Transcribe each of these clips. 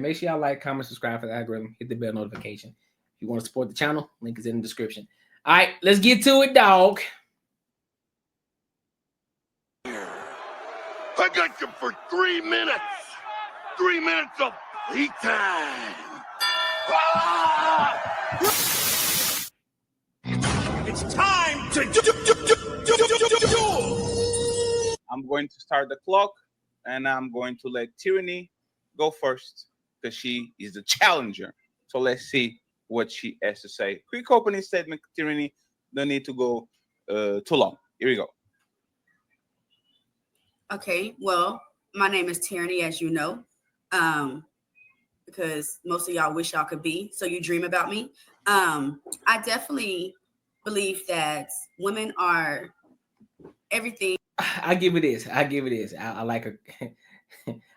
Make sure y'all like, comment, subscribe for the algorithm. Hit the bell notification. If you want to support the channel, link is in the description. All right, let's get to it, dog. I got you for 3 minutes. 3 minutes of heat time. Ah! It's time to do. I'm going to start the clock, and I'm going to let Tyranny go first because she is the challenger. So let's see what she has to say. Quick opening statement, Tyranny. Don't need to go too long. Here we go. Okay, well, my name is Tyranny, as you know, because most of y'all wish y'all could be, so you dream about me. I definitely believe that women are everything. I give it this. I like her.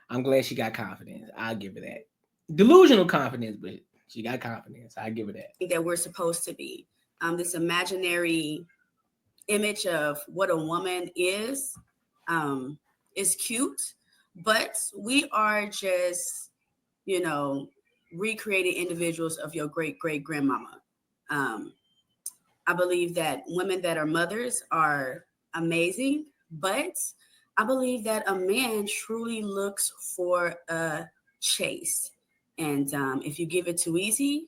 I'm glad she got confidence. I'll give her that. Delusional confidence, but she got confidence. I give her that. That we're supposed to be. This imaginary image of what a woman is cute, but we are just, recreated individuals of your great-great-grandmama. I believe that women that are mothers are amazing, but I believe that a man truly looks for a chase. And if you give it too easy,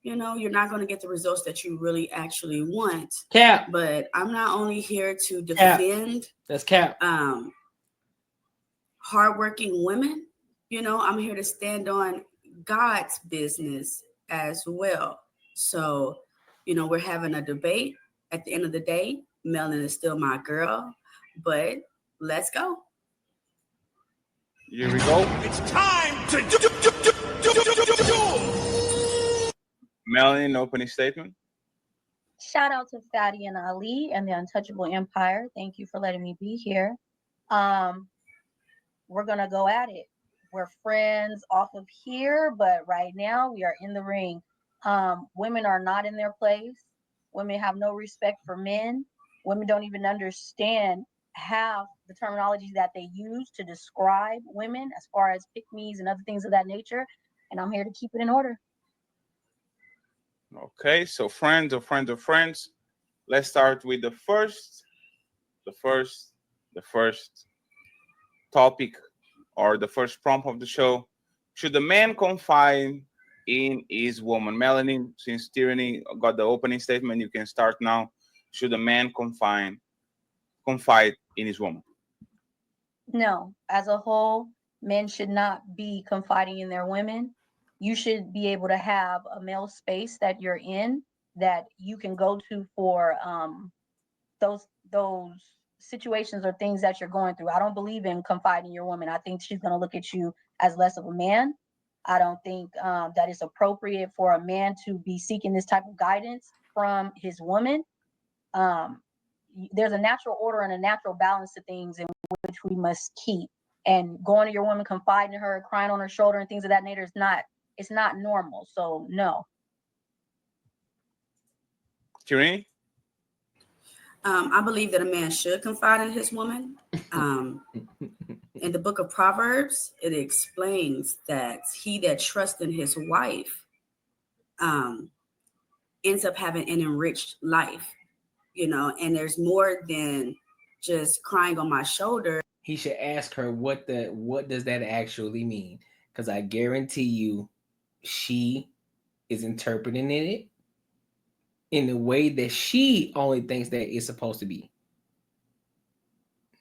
you're not going to get the results that you really actually want. Cap. But I'm not only here to defend. Cap. That's cap. Hardworking women. I'm here to stand on God's business as well. So, we're having a debate. At the end of the day, Melon is still my girl, but let's go. Here we go. It's time to do. Melanie, opening statement. Shout out to Fatty and Ali and the Untouchable Empire. Thank you for letting me be here. We're going to go at it. We're friends off of here, but right now we are in the ring. Women are not in their place. Women have no respect for men. Women don't even understand half the terminology that they use to describe women as far as pick-me's and other things of that nature. And I'm here to keep it in order. Okay, so friends. Let's start with the first topic or the first prompt of the show. Should a man confide in his woman? Melanie, since Tyranny got the opening statement, you can start now. Should a man confide in his woman? No, as a whole, men should not be confiding in their women. You should be able to have a male space that you're in that you can go to for those situations or things that you're going through. I don't believe in confiding in your woman. I think she's going to look at you as less of a man. I don't think that it's appropriate for a man to be seeking this type of guidance from his woman. There's a natural order and a natural balance to things in which we must keep. And going to your woman, confiding in her, crying on her shoulder and things of that nature it's not normal. So no. Tyranny? I believe that a man should confide in his woman. In the book of Proverbs, it explains that he that trusts in his wife ends up having an enriched life, and there's more than just crying on my shoulder. He should ask her what does that actually mean? Because I guarantee you she is interpreting it in the way that she only thinks that it's supposed to be.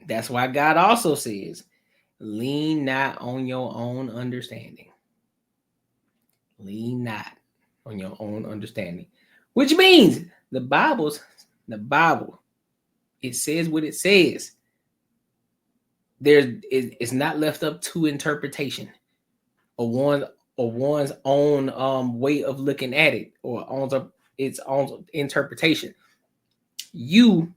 That's why God also says, lean not on your own understanding. Lean not on your own understanding. Which means the Bible, it says what it says. It's not left up to interpretation or one's own way of looking at it or its own interpretation. You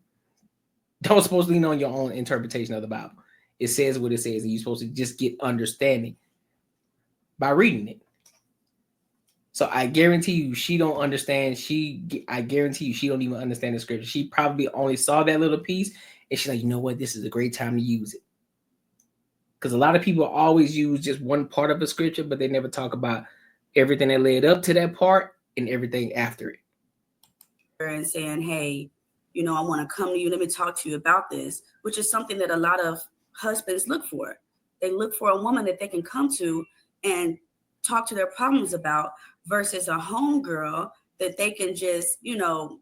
don't supposed to lean on your own interpretation of the Bible. It says what it says, and you're supposed to just get understanding by reading it. So I guarantee you she don't understand. I guarantee you she don't even understand the scripture. She probably only saw that little piece, and she's like, you know what? This is a great time to use it. Because a lot of people always use just one part of a scripture, but they never talk about everything that led up to that part and everything after it. And saying, hey, you know, I want to come to you. Let me talk to you about this, which is something that a lot of husbands look for. They look for a woman that they can come to and talk to their problems about versus a homegirl that they can just, you know,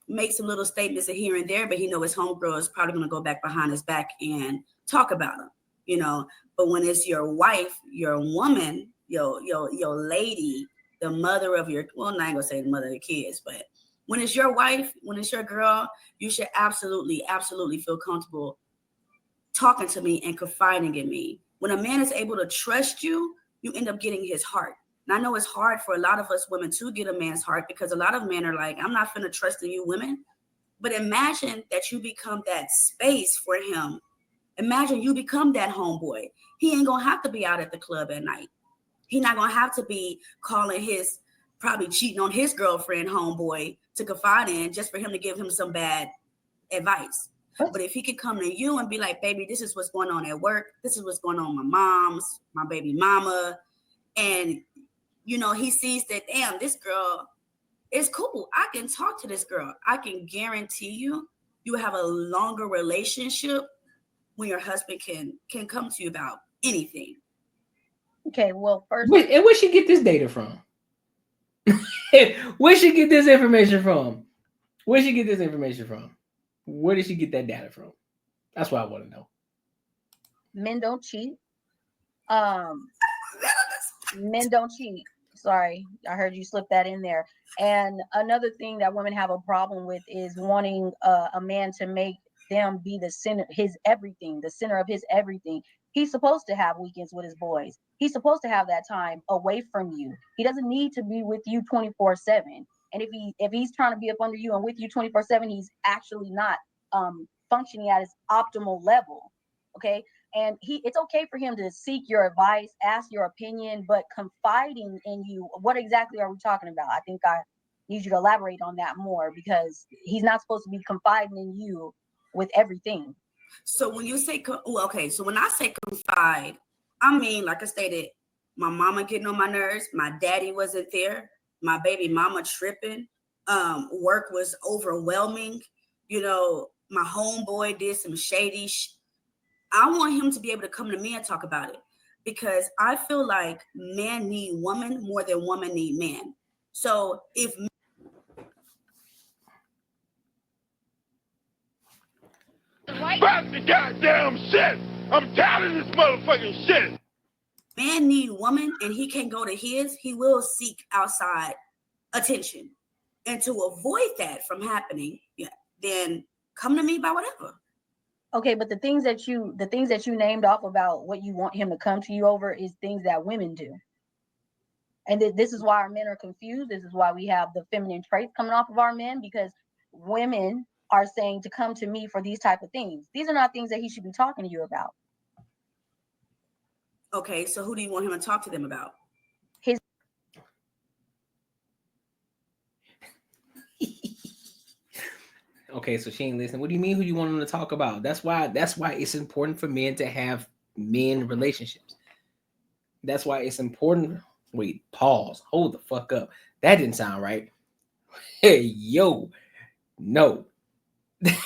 make some little statements here and there, but he know his homegirl is probably going to go back behind his back and talk about him, you know. But when it's your wife, your woman, your lady, the mother of your, well, I'm not going to say the mother of the kids, but when it's your wife, when it's your girl, you should absolutely feel comfortable talking to me and confiding in me. When a man is able to trust you, you end up getting his heart. And I know it's hard for a lot of us women to get a man's heart because a lot of men are like, I'm not finna trust in you women. But imagine that you become that space for him. Imagine you become that homeboy. He ain't gonna have to be out at the club at night. He's not gonna have to be calling his, probably cheating on his girlfriend homeboy to confide in just for him to give him some bad advice. But if he could come to you and be like, baby, this is what's going on at work. This is what's going on with my mom's, my baby mama. And, you know, he sees that, damn, this girl is cool. I can talk to this girl. I can guarantee you, you have a longer relationship when your husband can come to you about anything. Okay, well, first. And where she get this data from? Where she get this information from? Where she get this information from? Where did she get that data from? That's what I want to know. Men don't cheat. Men don't cheat. Sorry, I heard you slip that in there. And another thing that women have a problem with is wanting a man to make them be the center, his everything, the center of his everything. He's supposed to have weekends with his boys. He's supposed to have that time away from you. He doesn't need to be with you 24/7. And if he's trying to be up under you and with you 24/7, he's actually not functioning at his optimal level. Okay. And it's okay for him to seek your advice, ask your opinion, but confiding in you, what exactly are we talking about? I think I need you to elaborate on that more because he's not supposed to be confiding in you with everything. So when you say, so when I say confide, I mean, like I stated, my mama getting on my nerves, my daddy wasn't there, my baby mama tripping, work was overwhelming, you know, my homeboy did some shady I want him to be able to come to me and talk about it because I feel like men need woman more than woman need man. So if Back the goddamn shit! I'm tired of this motherfucking shit! Man need woman and he can't go to his, he will seek outside attention. And to avoid that from happening, then come to me by whatever. Okay, but the things that you named off about what you want him to come to you over is things that women do. And this is why our men are confused. This is why we have the feminine traits coming off of our men, because women are saying to come to me for these type of things. These are not things that he should be talking to you about. Okay, so who do you want him to talk to them about? His. Okay, so she ain't listening. What do you mean who you want him to talk about? That's why it's important for men to have men relationships. That's why it's important. Wait, pause. Hold the fuck up. That didn't sound right. Hey, yo. No.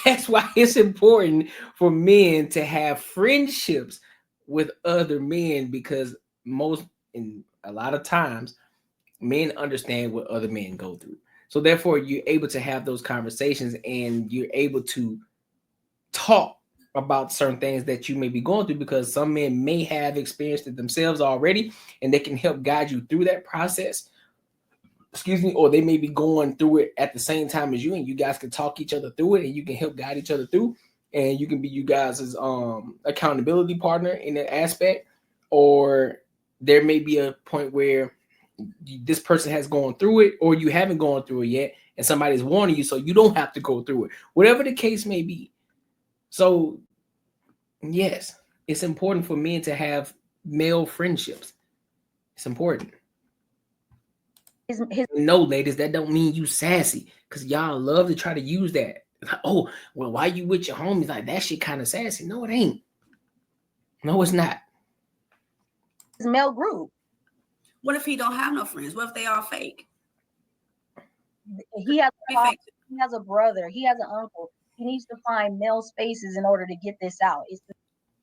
That's why it's important for men to have friendships with other men because a lot of times men understand what other men go through. So therefore, you're able to have those conversations and you're able to talk about certain things that you may be going through because some men may have experienced it themselves already and they can help guide you through that process. Or they may be going through it at the same time as you and you guys can talk each other through it and you can help guide each other through and you can be you guys' accountability partner in that aspect. Or there may be a point where this person has gone through it or you haven't gone through it yet and somebody's warning you so you don't have to go through it, whatever the case may be. So yes, it's important for men to have male friendships. It's important. No, ladies, that don't mean you sassy because y'all love to try to use that. Like, oh, well, why you with your homies? Like that shit kind of sassy. No, it ain't. No, it's not. male group. What if he don't have no friends? What if they all fake? He has a brother. He has an uncle. He needs to find male spaces in order to get this out.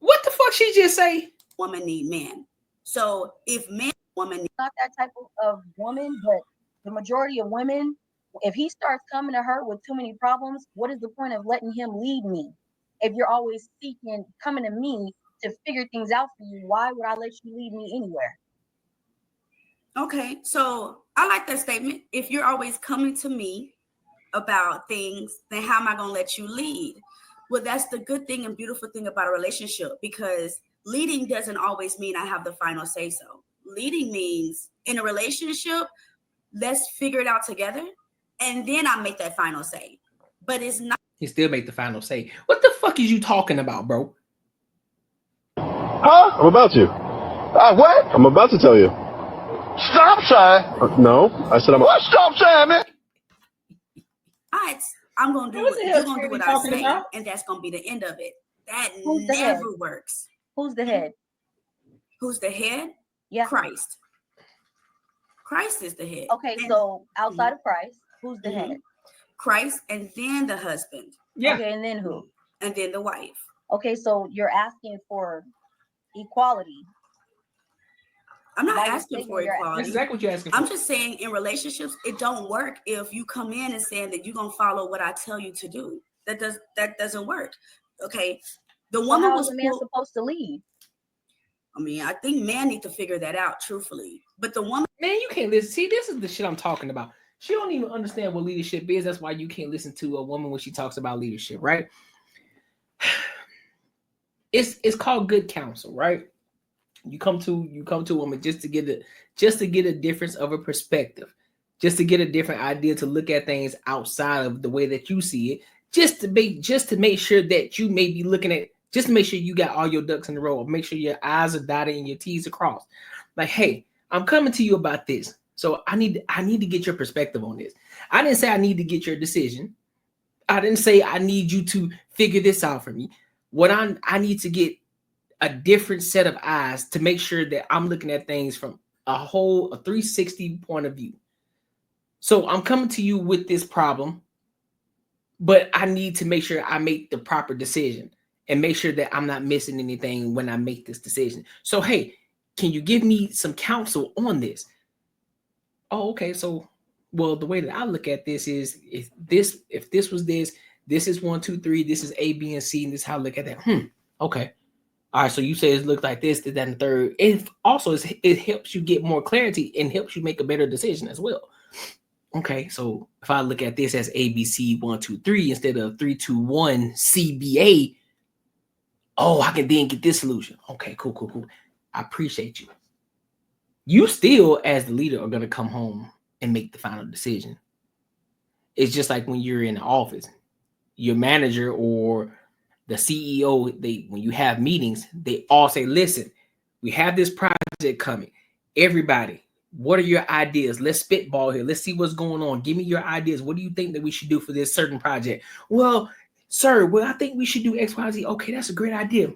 What the fuck she just say? Woman need men. So if men, woman need, not that type of woman, but the majority of women, if he starts coming to her with too many problems, what is the point of letting him lead me? If you're always coming to me to figure things out for you, why would I let you lead me anywhere? Okay, so I like that statement. If you're always coming to me about things, then how am I going to let you lead? Well, that's the good thing and beautiful thing about a relationship, because leading doesn't always mean I have the final say so. Leading means in a relationship, let's figure it out together, and then I make that final say. But it's not. He still make the final say. What the fuck is you talking about, bro? Huh? I'm about to. What? I'm about to tell you. Stop sign. No, I said I'm. What stop sign, man? I'm going to do it. You're going to do what I say, and that's going to be the end of it. That never works. Who's the head? Who's the head? Yeah. Christ. Christ is the head. Okay, so outside of Christ, who's the head? Christ, and then the husband. Yeah. Okay, and then who? And then the wife. Okay, so you're asking for equality. I'm not asking for equality. That's exactly what you're asking for. I'm just saying in relationships, it don't work if you come in and saying that you're going to follow what I tell you to do. That doesn't work. Okay. The woman was the man supposed to lead. I mean, I think men need to figure that out, truthfully. But the woman, man, you can't listen. See, this is the shit I'm talking about. She don't even understand what leadership is. That's why you can't listen to a woman when she talks about leadership, right? It's called good counsel, right? You come to a woman just to get a difference of a perspective, just to get a different idea to look at things outside of the way that you see it, just to make sure that you may be looking at, just to make sure you got all your ducks in a row, make sure your I's are dotted and your T's are crossed. Like, hey, I'm coming to you about this, so I need to get your perspective on this. I didn't say I need to get your decision. I didn't say I need you to figure this out for me. What I need to get a different set of eyes to make sure that I'm looking at things from a 360 point of view. So I'm coming to you with this problem, but I need to make sure I make the proper decision and make sure that I'm not missing anything when I make this decision. So, hey, can you give me some counsel on this? Oh, okay. So, well, the way that I look at this is if this was this is 1, 2, 3, this is A, B, and C, and this is how I look at that. Okay. All right, so you say it looks like this, that, and the third. It helps you get more clarity and helps you make a better decision as well. Okay, so if I look at this as ABC 1, 2, 3 instead of 3, 2, 1 CBA, oh, I can then get this solution. Okay, cool. I appreciate you. You still, as the leader, are gonna come home and make the final decision. It's just like when you're in the office, your manager or the CEO, when you have meetings, they all say, listen, we have this project coming. Everybody, what are your ideas? Let's spitball here. Let's see what's going on. Give me your ideas. What do you think that we should do for this certain project? Well, sir, I think we should do X, Y, Z. Okay, that's a great idea.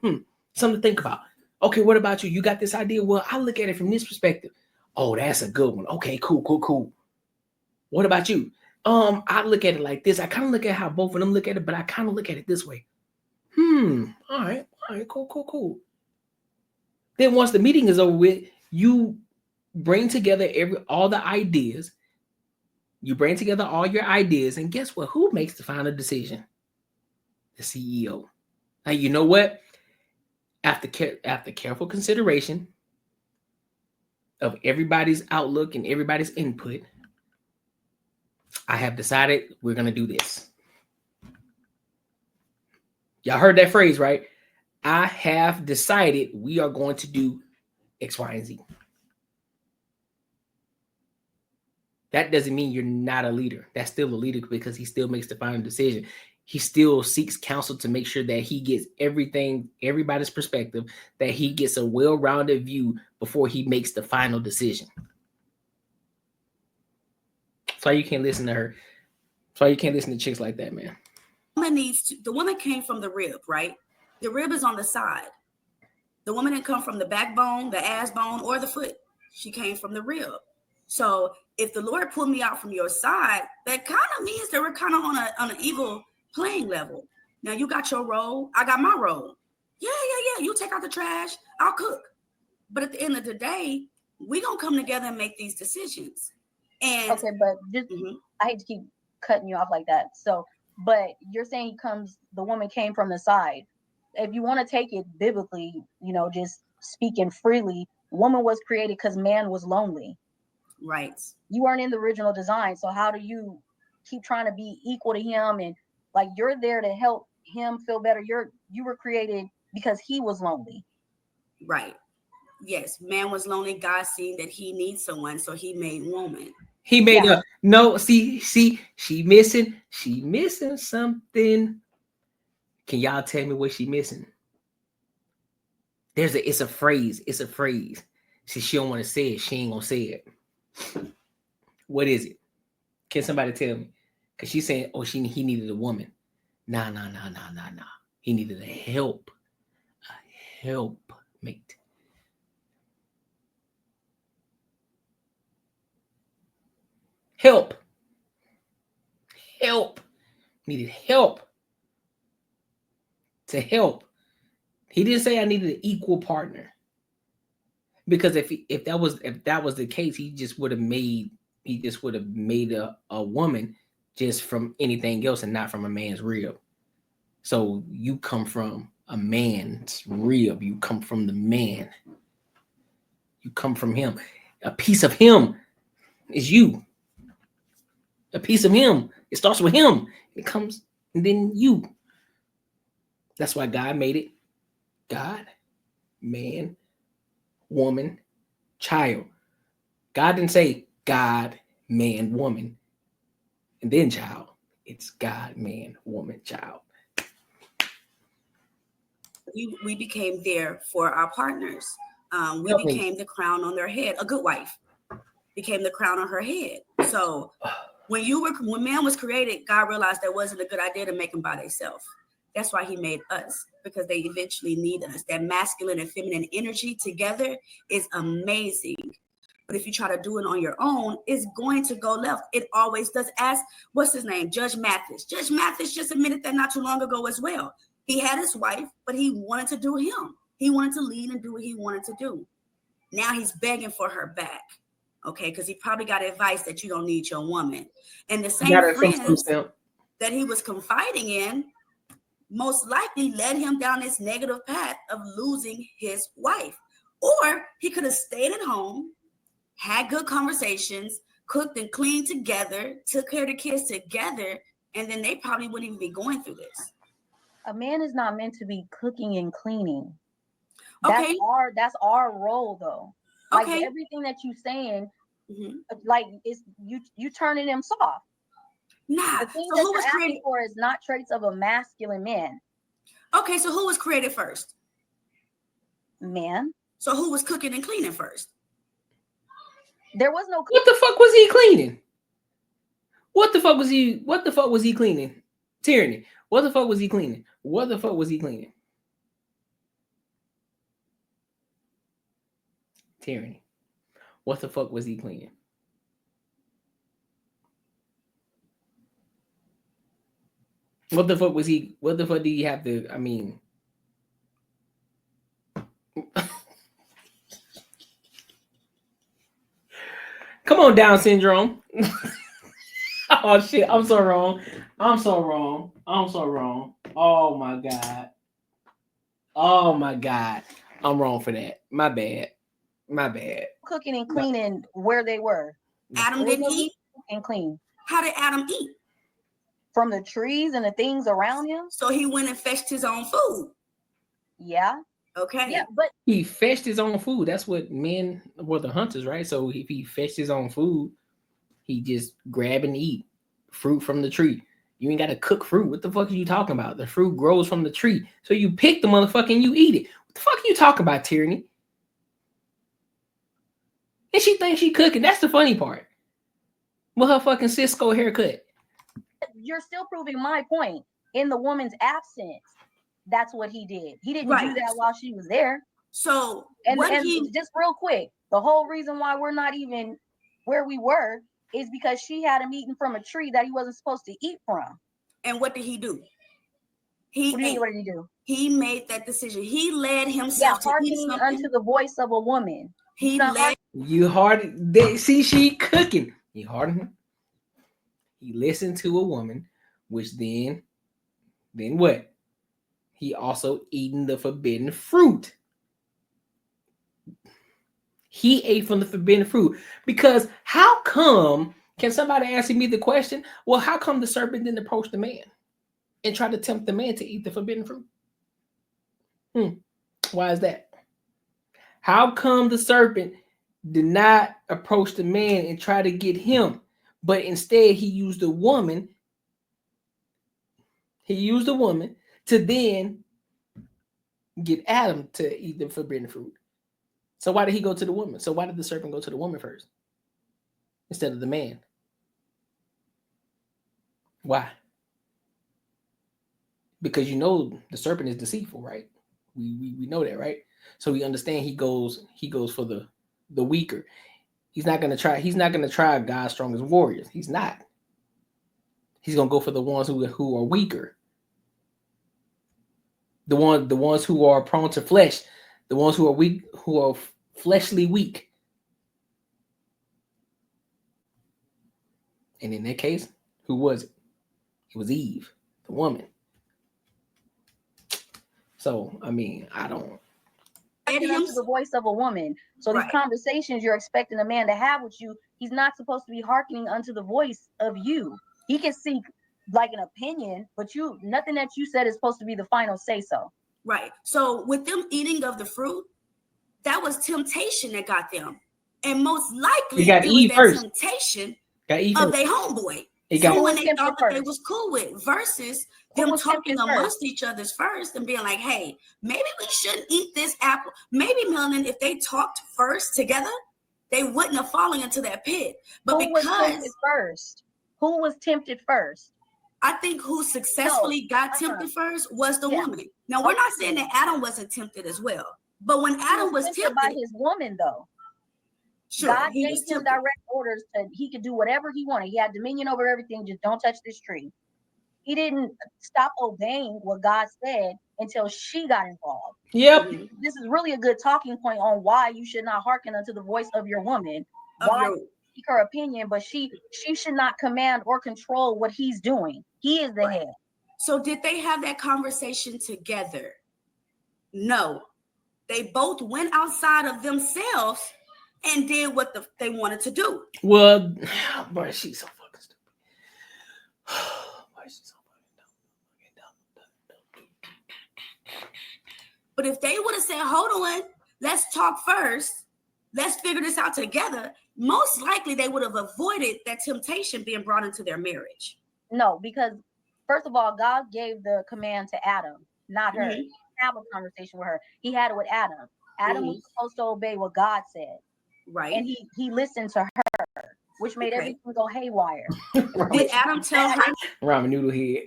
Something to think about. Okay, what about you? You got this idea? Well, I look at it from this perspective. Oh, that's a good one. Okay, cool. What about you? I look at it like this. I kind of look at how both of them look at it, but I kind of look at it this way. All right, cool. Then once the meeting is over with, you bring together all the ideas. You bring together all your ideas, and guess what? Who makes the final decision? The CEO. Now, you know what? After careful consideration of everybody's outlook and everybody's input, I have decided we're going to do this. Y'all heard that phrase, right? I have decided we are going to do X, Y, and Z. That doesn't mean you're not a leader. That's still a leader because he still makes the final decision. He still seeks counsel to make sure that he gets everybody's perspective, that he gets a well-rounded view before he makes the final decision. That's why you can't listen to her. That's why you can't listen to chicks like that, man. The woman came from the rib, right? The rib is on the side. The woman didn't come from the backbone, the ass bone, or the foot. She came from the rib. So if the Lord pulled me out from your side, that kind of means that we're kind of on an equal playing level. Now you got your role, I got my role. Yeah. You take out the trash, I'll cook. But at the end of the day, we gonna come together and make these decisions. And okay, but just I hate to keep cutting you off like that. So, but you're saying the woman came from the side. If you want to take it biblically, just speaking freely, woman was created because man was lonely. Right. You weren't in the original design. So how do you keep trying to be equal to him? And like, you're there to help him feel better. You were created because he was lonely. Right. Yes. Man was lonely. God seen that he needs someone. So he made woman. He made she missing something. Can y'all tell me what she missing? It's a phrase. See, she don't want to say it. She ain't gonna say it. What is it? Can somebody tell me? Because she's saying, oh, he needed a woman. Nah. He needed a helpmate. Help. Needed help. To help. He didn't say I needed an equal partner. Because if that was the case, he just would have made a woman just from anything else and not from a man's rib. So you come from a man's rib. You come from the man. You come from him. A piece of him is you. A piece of him. It starts with him. It comes and then you. That's why God made it. God, man, woman, child. God didn't say God, man, woman, and then child. It's God, man, woman, child. We became there for our partners. We became the crown on their head. A good wife became the crown on her head. So when man was created, God realized that wasn't a good idea to make them by themselves. That's why he made us, because they eventually need us. That masculine and feminine energy together is amazing. But if you try to do it on your own, it's going to go left. It always does. Ask, what's his name? Judge Mathis. Judge Mathis just admitted that not too long ago as well. He had his wife, but he wanted to do him. He wanted to lead and do what he wanted to do. Now he's begging for her back. Okay, because he probably got advice that you don't need your woman. And the same friends that he was confiding in most likely led him down this negative path of losing his wife. Or he could have stayed at home, had good conversations, cooked and cleaned together, took care of the kids together, and then they probably wouldn't even be going through this. A man is not meant to be cooking and cleaning. Okay. That's our role, though. Like, okay. Everything that you're saying, like, is you turning him soft. Nah. The thing that you're asking for is not traits of a masculine man. Okay, so who was created first? Man. So who was cooking and cleaning first? There was no. What the fuck was he cleaning? What the fuck was he cleaning? Tyranny. What the fuck was he cleaning? Tyranny. What the fuck was he cleaning? What the fuck did he have to, I mean... Come on, Down syndrome. Oh shit, I'm so wrong. Oh my god. I'm wrong for that. My bad. Cooking and cleaning where they were. Adam didn't eat and clean. How did Adam eat? From the trees and the things around him. So he went and fetched his own food. Yeah. Okay. Yeah, but he fetched his own food. That's what men were, the hunters, right? So if he fetched his own food, he just grab and eat fruit from the tree. You ain't got to cook fruit. What the fuck are you talking about? The fruit grows from the tree. So you pick the motherfucker and you eat it. What the fuck are you talking about, Tyranny? And she thinks she cooking. That's the funny part. With her fucking Cisco haircut. You're still proving my point. In the woman's absence, that's what he did. He didn't do that while she was there. So and just real quick, the whole reason why we're not even where we were is because she had him eating from a tree that he wasn't supposed to eat from. And what did he do? What did he do? He made that decision. He led himself to eat something unto the voice of a woman. He led. You hard. They see she cooking. You hard. He listened to a woman, which then what? He also eaten the forbidden fruit. He ate from the forbidden fruit because how come? Can somebody answer me the question? Well, how come the serpent didn't approach the man and try to tempt the man to eat the forbidden fruit? Why is that? How come the serpent did not approach the man and try to get him, but instead he used a woman? He used a woman to then get Adam to eat the forbidden fruit. So why did he go to the woman? So why did the serpent go to the woman first instead of the man? Why? Because you know the serpent is deceitful, right? We know that, right? So we understand he goes for the weaker. He's not gonna try God's strongest warriors. He's not. He's gonna go for the ones who are weaker. The ones who are prone to flesh, the ones who are weak, who are fleshly weak. And in that case, who was it? It was Eve, the woman. So I mean, I don't. Unto the voice of a woman. So these conversations you're expecting a man to have with you, he's not supposed to be hearkening unto the voice of you. He can seek like an opinion, but nothing that you said is supposed to be the final say so. Right. So with them eating of the fruit, that was temptation that got them. And most likely it was that first. Temptation of their homeboy. Someone they thought that they was cool with, versus them talking amongst each other's first and being like, hey, maybe we shouldn't eat this apple. Maybe, Melanin, if they talked first together, they wouldn't have fallen into that pit. But who was tempted first? Who was tempted first? I think who successfully got tempted first was the woman. Now, we're not saying that Adam wasn't tempted as well. But when Adam was tempted by his woman, though. Sure, God gave him direct orders that he could do whatever he wanted. He had dominion over everything. Just don't touch this tree. He didn't stop obeying what God said until she got involved. Yep. This is really a good talking point on why you should not hearken unto the voice of your woman. Why seek her opinion, but she should not command or control what he's doing. He is the head. So did they have that conversation together? No. They both went outside of themselves and did what they wanted to do. Well, boy, she's so fucking stupid. Boy, she's so fucking dumb. But if they would have said, hold on, let's talk first, let's figure this out together, most likely they would have avoided that temptation being brought into their marriage. No, because first of all, God gave the command to Adam, not her. He didn't have a conversation with her. He had it with Adam. Adam was supposed to obey what God said. Right. And he listened to her, which made everything go haywire. Did Adam tell her? Ramen noodle head.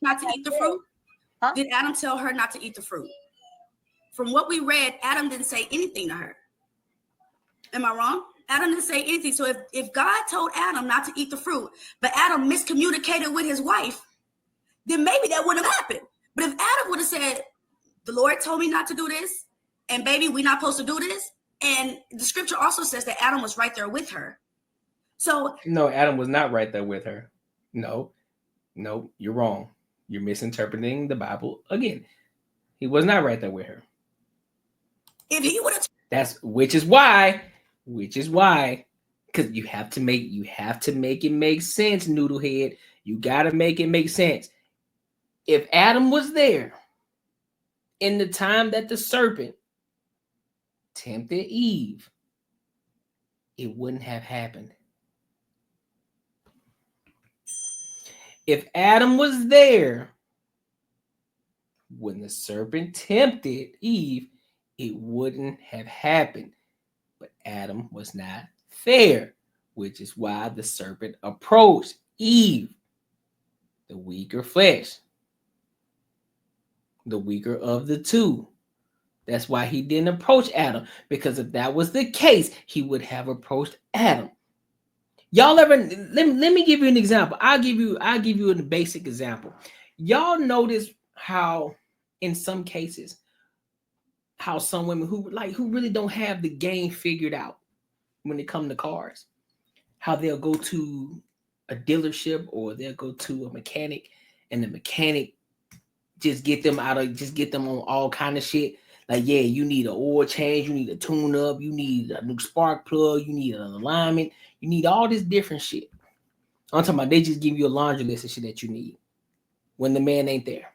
Not to eat the fruit? Huh? Did Adam tell her not to eat the fruit? From what we read, Adam didn't say anything to her. Am I wrong? Adam didn't say anything. So if God told Adam not to eat the fruit, but Adam miscommunicated with his wife, then maybe that wouldn't have happened. But if Adam would have said, the Lord told me not to do this, and baby, we're not supposed to do this. And the scripture also says that Adam was right there with her. So no, Adam was not right there with her. No, you're wrong. You're misinterpreting the Bible again. He was not right there with her. If he would have, which is why, because you have to make it make sense, noodlehead. You gotta make it make sense. If Adam was there in the time that the serpent tempted Eve, it wouldn't have happened. If Adam was there when the serpent tempted Eve, it wouldn't have happened. But Adam was not there, which is why the serpent approached Eve, the weaker flesh, the weaker of the two. That's why he didn't approach Adam, because if that was the case, he would have approached Adam. Y'all ever let me give you an example. I'll give you a basic example. Y'all notice how in some cases how some women who really don't have the game figured out when it comes to cars, how they'll go to a dealership or they'll go to a mechanic and the mechanic just get them on all kind of shit. Like, yeah, you need an oil change, you need a tune up, you need a new spark plug, you need an alignment, you need all this different shit. I'm talking about they just give you a laundry list of shit that you need when the man ain't there,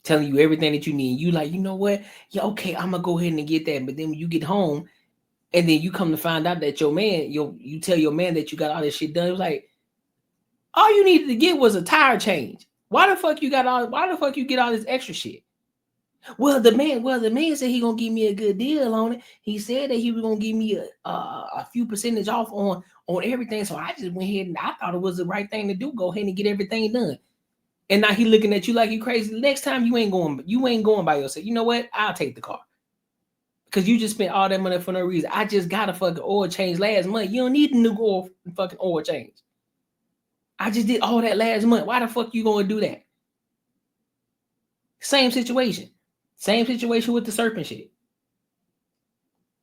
telling you everything that you need. You like, you know what? Yeah, okay, I'm gonna go ahead and get that. But then when you get home, and then you come to find out that your man, you tell your man that you got all this shit done. It was like, all you needed to get was a tire change. Why the fuck you get all this extra shit? Well, the man said he gonna give me a good deal on it. He said that he was gonna give me a few percentage off on everything. So I just went ahead and I thought it was the right thing to do. Go ahead and get everything done. And now he looking at you like you crazy. Next time you ain't going by yourself. You know what? I'll take the car. Because you just spent all that money for no reason. I just got a fucking oil change last month. You don't need a new fucking oil change. I just did all that last month. Why the fuck you gonna do that? Same situation. Same situation with the serpent shit.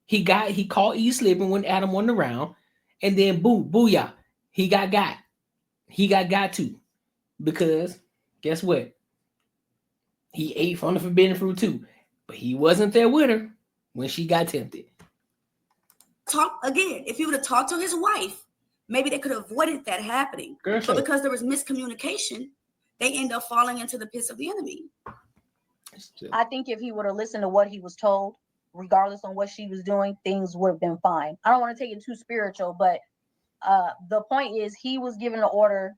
He caught Eve slipping when Adam wasn't around, and then booyah, he got. He got too. Because guess what? He ate from the forbidden fruit too. But he wasn't there with her when she got tempted. Talk again. If he would have talked to his wife, maybe they could have avoided that happening. Girl, but because there was miscommunication, they end up falling into the pits of the enemy. I think if he would have listened to what he was told, regardless on what she was doing, things would have been fine. I don't want to take it too spiritual, but the point is he was given an order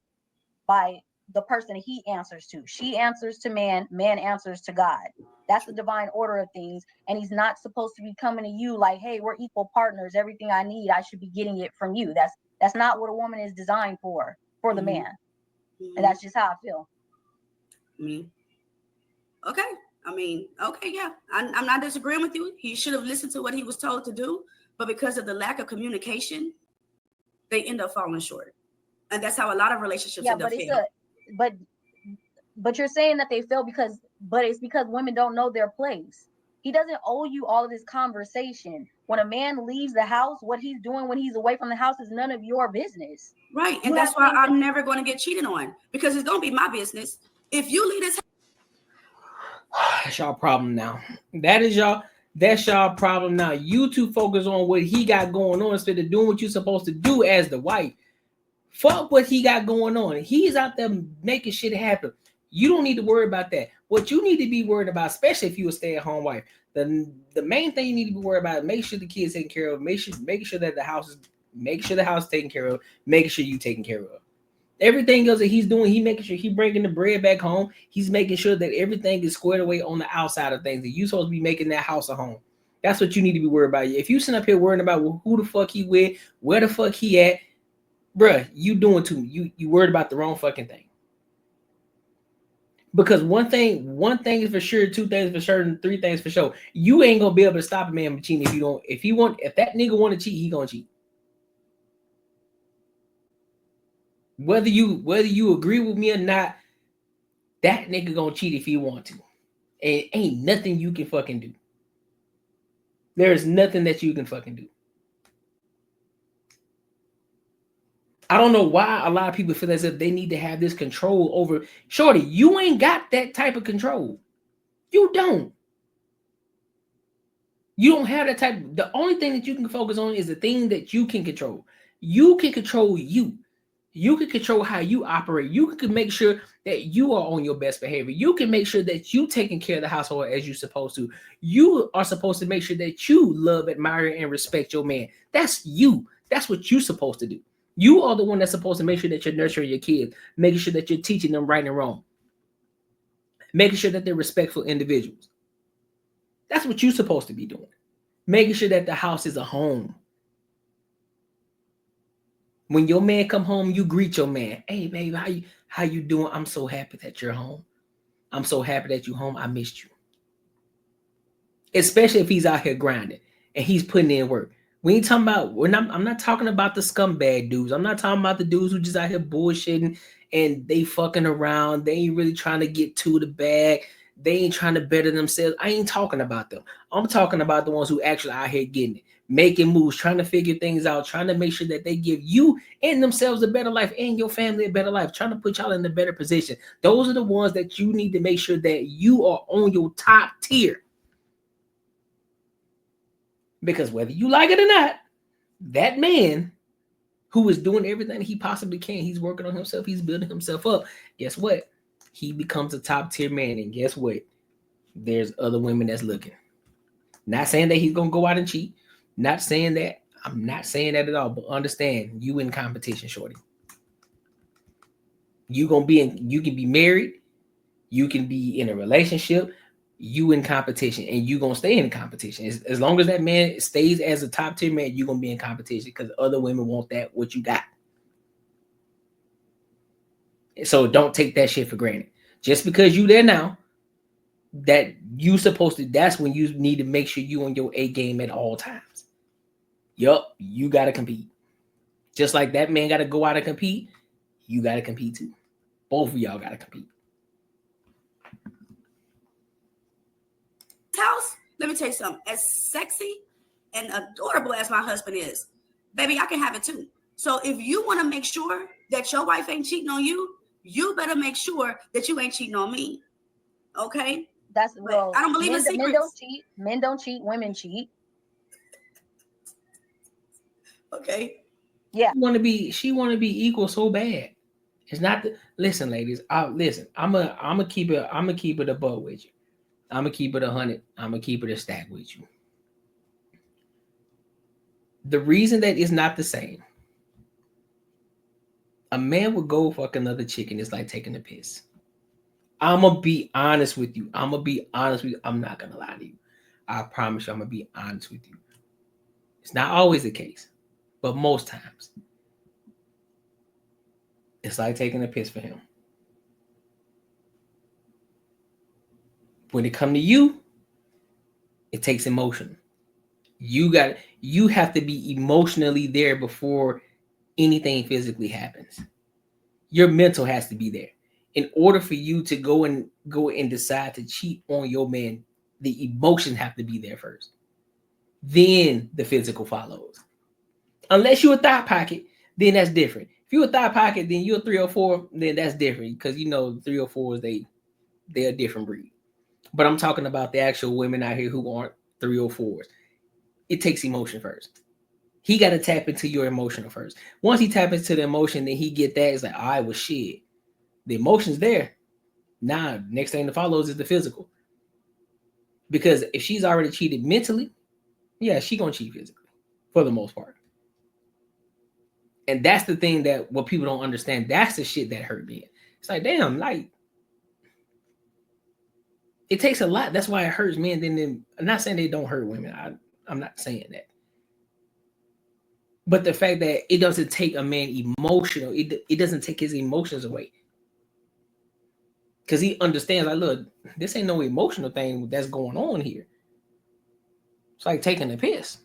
by the person he answers to. She answers to man, man answers to God. That's the divine order of things. And he's not supposed to be coming to you like, hey, we're equal partners. Everything I need, I should be getting it from you. That's not what a woman is designed for the man. And that's just how I feel. Okay. I mean, okay, yeah. I'm not disagreeing with you. He should have listened to what he was told to do. But because of the lack of communication, they end up falling short. And that's how a lot of relationships end up failing. But you're saying that they fail but it's because women don't know their place. He doesn't owe you all of this conversation. When a man leaves the house, what he's doing when he's away from the house is none of your business. Right. And that's why I'm never going to get cheated on, because it's going to be my business. If you leave this house, that's y'all problem now. That's y'all problem now. You two focus on what he got going on instead of doing what you're supposed to do as the wife. Fuck what he got going on. He's out there making shit happen. You don't need to worry about that. What you need to be worried about, especially if you're a stay-at-home wife, the main thing you need to be worried about, make sure the kids taken care of, make sure that the house is taken care of, making sure you taken care of. Everything else that he's doing, he making sure he bringing the bread back home. He's making sure that everything is squared away on the outside of things. That you supposed to be making that house a home. That's what you need to be worried about. If you sit up here worrying about who the fuck he with, where the fuck he at, bruh, you doing too. You worried about the wrong fucking thing. Because one thing is for sure, two things for sure, and three things for sure. You ain't gonna be able to stop a man from cheating if that nigga want to cheat, he gonna cheat. Whether you agree with me or not, that nigga gonna cheat if he want to. And ain't nothing you can fucking do. There's nothing that you can fucking do. I don't know why a lot of people feel as if they need to have this control over. Shorty, you ain't got that type of control. You don't. You don't have that type. The only thing that you can focus on is the thing that you can control. You can control you. You can control how you operate. You can make sure that you are on your best behavior. You can make sure that you taking care of the household as you're supposed to. You are supposed to make sure that you love, admire, and respect your man. That's you. That's what you're supposed to do. You are the one that's supposed to make sure that you're nurturing your kids, making sure that you're teaching them right and wrong, making sure that they're respectful individuals. That's what you're supposed to be doing. Making sure that the house is a home. When your man come home, you greet your man. Hey, baby, how you doing? I'm so happy that you're home. I'm so happy that you're home. I missed you. especially if he's out here grinding and he's putting in work. We ain't talking about. I'm not talking about the scumbag dudes. I'm not talking about the dudes who just out here bullshitting and they fucking around. They ain't really trying to get to the bag. They ain't trying to better themselves. I ain't talking about them. I'm talking about the ones who actually out here getting it, making moves, trying to figure things out, trying to make sure that they give you and themselves a better life and your family a better life, trying to put y'all in a better position. Those are the ones that you need to make sure that you are on your top tier. Because whether you like it or not, that man who is doing everything he possibly can, he's working on himself, he's building himself up. Guess what? He becomes a top tier man. And guess what? There's other women that's looking. Not saying that he's going to go out and cheat. Not saying that. I'm not saying that at all. But understand, you in competition, shorty. You can be married. You can be in a relationship. You in competition, and you gonna stay in competition. As long as that man stays as a top tier man, you gonna be in competition because other women want that what you got. So don't take that shit for granted. Just because you there now, that you supposed to. That's when you need to make sure you on your A game at all times. Yup, you gotta compete. Just like that man gotta go out and compete, you gotta compete too. Both of y'all gotta compete. House, let me tell you something. As sexy and adorable as my husband is, baby, I can have it too. So if you want to make sure that your wife ain't cheating on you, you better make sure that you ain't cheating on me. Okay? That's well. I don't believe in secrets. Men don't cheat. Men don't cheat. Women cheat. Okay. Yeah. She want to be equal so bad. It's not listen, ladies. Listen. I'm a keep it above with you. I'm going to keep it 100. I'm going to keep it a stack with you. The reason that it's not the same, a man would go fuck another chick and it's like taking a piss. I'm going to be honest with you. I'm not going to lie to you. I promise you I'm going to be honest with you. It's not always the case, but most times. It's like taking a piss for him. When it comes to you, it takes emotion. You have to be emotionally there before anything physically happens. Your mental has to be there. In order for you to go and decide to cheat on your man, the emotions have to be there first. Then the physical follows. Unless you're a thigh pocket, then that's different. If you're a thigh pocket, then you're a 304, then that's different. Because 304s, they're a different breed. But I'm talking about the actual women out here who aren't 304s. It takes emotion first. He got to tap into your emotional first. Once he taps into the emotion, then he get that. It's like, all right, well, shit. The emotion's there. Now, next thing that follows is the physical. Because if she's already cheated mentally, yeah, she gonna cheat physically for the most part. And that's the thing that what people don't understand. That's the shit that hurt me. It's like, damn, like, it takes a lot. That's why it hurts men. Then I'm not saying they don't hurt women. I'm not saying that. But the fact that it doesn't take a man emotional, it doesn't take his emotions away. Because he understands, like, look, this ain't no emotional thing that's going on here. It's like taking a piss.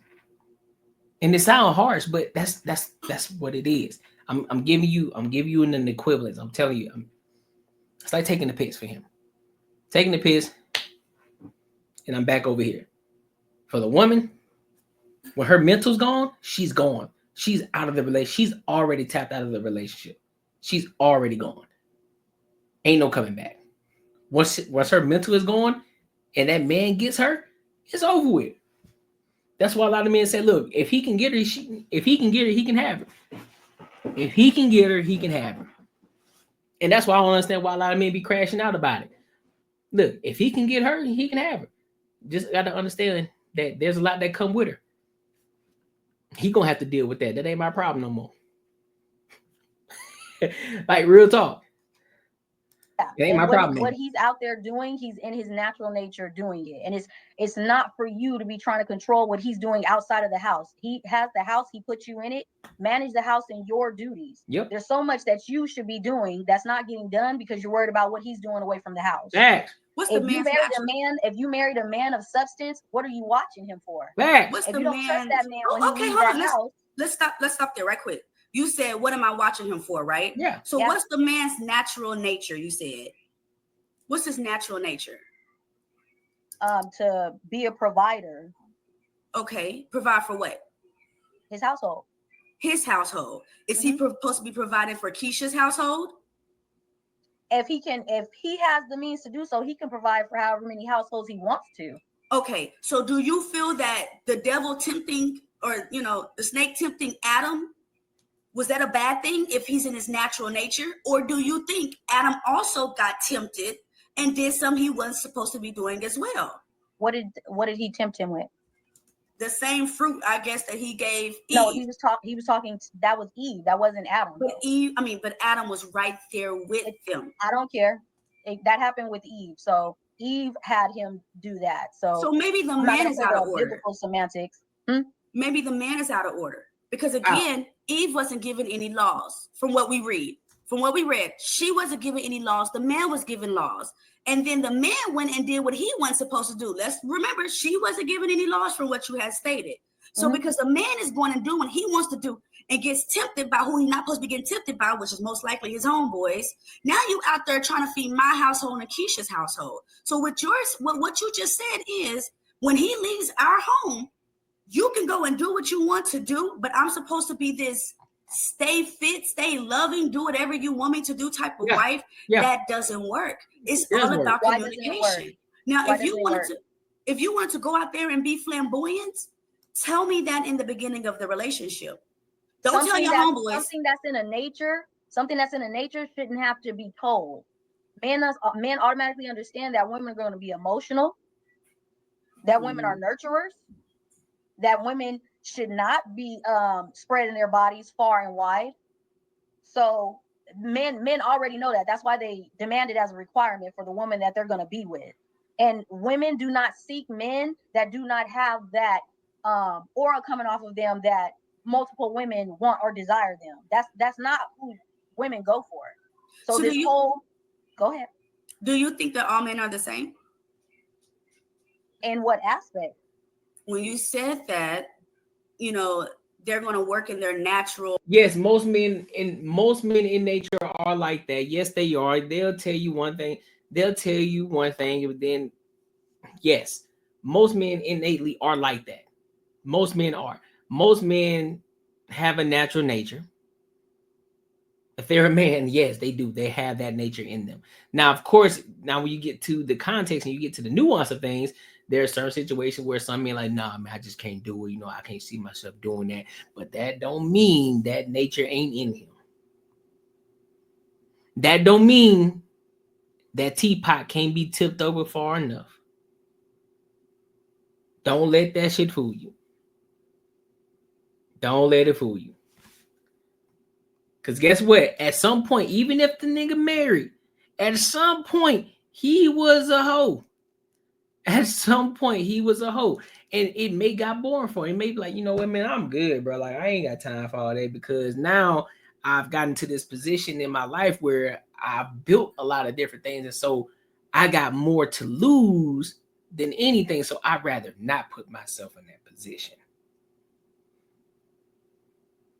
And it sounds harsh, but that's what it is. I'm giving you an equivalence. I'm telling you, it's like taking a piss for him. Taking the piss, and I'm back over here. For the woman, when her mental's gone, she's gone. She's out of the relationship. She's already tapped out of the relationship. She's already gone. Ain't no coming back. Once her mental is gone, and that man gets her, it's over with. That's why a lot of men say, look, if he can get her, he can have her. If he can get her, he can have her. And that's why I don't understand why a lot of men be crashing out about it. Look, if he can get her, he can have her. Just got to understand that there's a lot that come with her. He gonna have to deal with that. That ain't my problem no more. Like, real talk. It ain't my problem. What he's out there doing, he's in his natural nature doing it. And it's not for you to be trying to control what he's doing outside of the house. He has the house, he put you in it, manage the house and your duties. Yep. There's so much that you should be doing that's not getting done because you're worried about what he's doing away from the house. Facts. What's the If you married a man of substance, what are you watching him for? Facts. What's If the you don't trust that man when he leaves that house. Let's stop there right quick. You said, what am I watching him for, right? Yeah. So what's the man's natural nature, you said? What's his natural nature? To be a provider. Okay. Provide for what? His household. His household. Is he supposed to be providing for Keisha's household? If he has the means to do so, he can provide for however many households he wants to. Okay. So do you feel that the devil tempting, or the snake tempting Adam, was that a bad thing if he's in his natural nature? Or do you think Adam also got tempted and did something he wasn't supposed to be doing as well? What did he tempt him with? The same fruit, I guess, that he gave Eve. No, he was talking. That was Eve. That wasn't Adam. But Adam was right there with them. I don't care. That happened with Eve. So Eve had him do that. So maybe the man is out of order. Biblical semantics. Maybe the man is out of order. Because again, Eve wasn't given any laws from what we read. From what we read, she wasn't given any laws. The man was given laws. And then the man went and did what he wasn't supposed to do. Let's remember, she wasn't given any laws from what you had stated. So because the man is going and doing what he wants to do and gets tempted by who he's not supposed to be getting tempted by, which is most likely his homeboys, now you out there trying to feed my household and Keisha's household. So what you just said is, when he leaves our home, you can go and do what you want to do, but I'm supposed to be this stay fit, stay loving, do whatever you want me to do type of wife. That doesn't work. It's all about communication. Now, if you wanted to go out there and be flamboyant, tell me that in the beginning of the relationship. Don't tell your homeboys. Something that's in a nature shouldn't have to be told. Men automatically understand that women are going to be emotional, that women are nurturers, that women should not be spreading their bodies far and wide. So men already know that. That's why they demand it as a requirement for the woman that they're going to be with. And women do not seek men that do not have that aura coming off of them that multiple women want or desire them. That's not who women go for. So go ahead. Do you think that all men are the same? In what aspect? When you said that, they're going to work in their natural. Yes, most men in nature are like that. Yes, they are. They'll tell you one thing, but then, yes, most men innately are like that. Most men are. Most men have a natural nature. If they're a man, yes, they do. They have that nature in them. Now, of course, when you get to the context and you get to the nuance of things, there are certain situations where some men like, nah, man, I just can't do it. I can't see myself doing that. But that don't mean that nature ain't in him. That don't mean that teapot can't be tipped over far enough. Don't let that shit fool you. Don't let it fool you. Because guess what? At some point, even if the nigga married, at some point, he was a hoe. At some point, he was a hoe. And it may got boring for him. It may be like, you know what, man, I'm good, bro. Like, I ain't got time for all that because now I've gotten to this position in my life where I've built a lot of different things. And so I got more to lose than anything. So I'd rather not put myself in that position.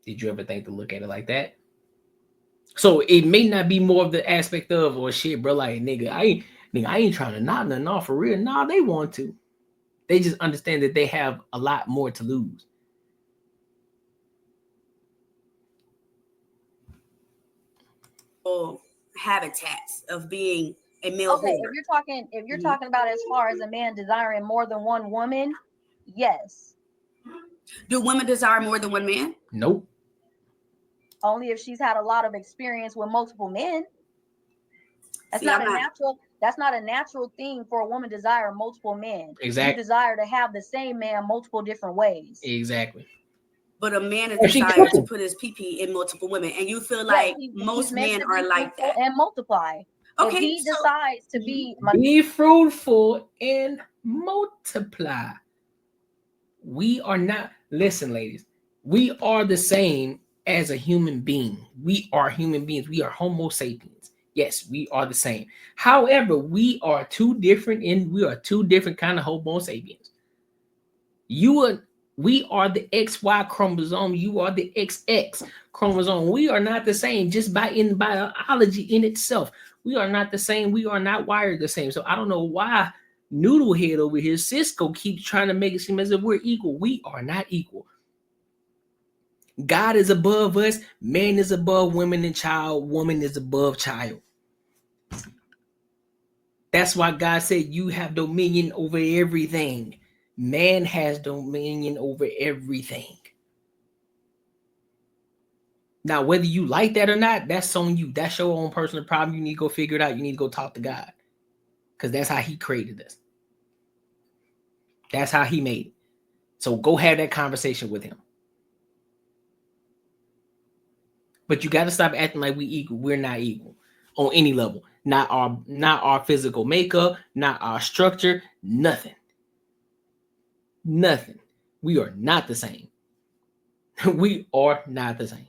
Did you ever think to look at it like that? So it may not be more of the aspect of, or shit, bro, like, nigga, I ain't trying to knock nothing off for real. Nah, they want to. They just understand that they have a lot more to lose. Habitats of being a male. Okay, if you're talking about as far as a man desiring more than one woman, yes. Do women desire more than one man? Nope. Only if she's had a lot of experience with multiple men. That's not a natural thing for a woman to desire multiple men. Exactly. You desire to have the same man multiple different ways. Exactly. But a man is desired to put his pee-pee in multiple women, and you feel like most men are like that. And multiply. If Okay, he so decides to be Be fruitful and multiply. We are not, listen, ladies, we are the same as a human being. We are human beings. We are Homo sapiens. Yes, we are the same. However, we are two different kind of Homo sapiens. We are the XY chromosome. You are the XX chromosome. We are not the same just in biology in itself. We are not the same. We are not wired the same. So I don't know why Noodlehead over here, Cisco, keeps trying to make it seem as if we're equal. We are not equal. God is above us. Man is above women and child. Woman is above child. That's why God said you have dominion over everything. Man has dominion over everything. Now, whether you like that or not, that's on you. That's your own personal problem. You need to go figure it out. You need to go talk to God. Because that's how he created us. That's how he made it. So go have that conversation with him. But you got to stop acting like we equal. We're not equal on any level. Not our physical makeup, not our structure, nothing. Nothing. We are not the same. We are not the same.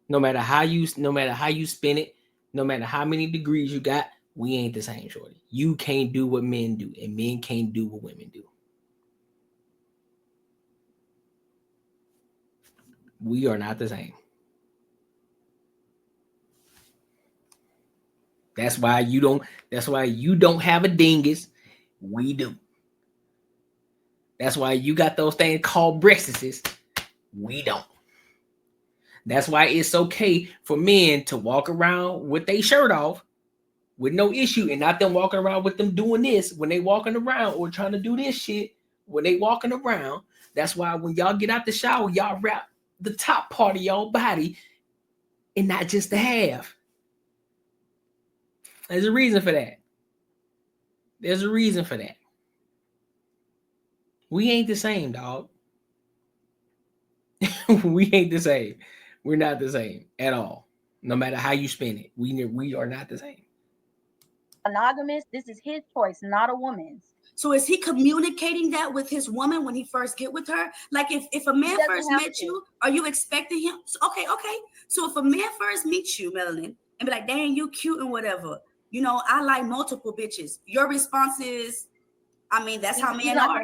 No matter how you spin it, no matter how many degrees you got, we ain't the same, shorty. You can't do what men do, and men can't do what women do. We are not the same. That's why you don't have a dingus. We do. That's why you got those things called breasts. We don't. That's why it's okay for men to walk around with their shirt off with no issue, and not them walking around with them doing this when they walking around or trying to do this shit when they walking around. That's why when y'all get out the shower, y'all wrap the top part of y'all body and not just the half. There's a reason for that. There's a reason for that. We ain't the same, dog. We ain't the same. We're not the same at all. No matter how you spin it, we are not the same. monogamous, this is his choice, not a woman's. So is he communicating that with his woman when he first get with her? Like if a man first met you, are you expecting him? Okay. So if a man first meets you, Melanin, and be like, dang, you cute and whatever, I like multiple bitches. Your response is, I mean, that's how men are.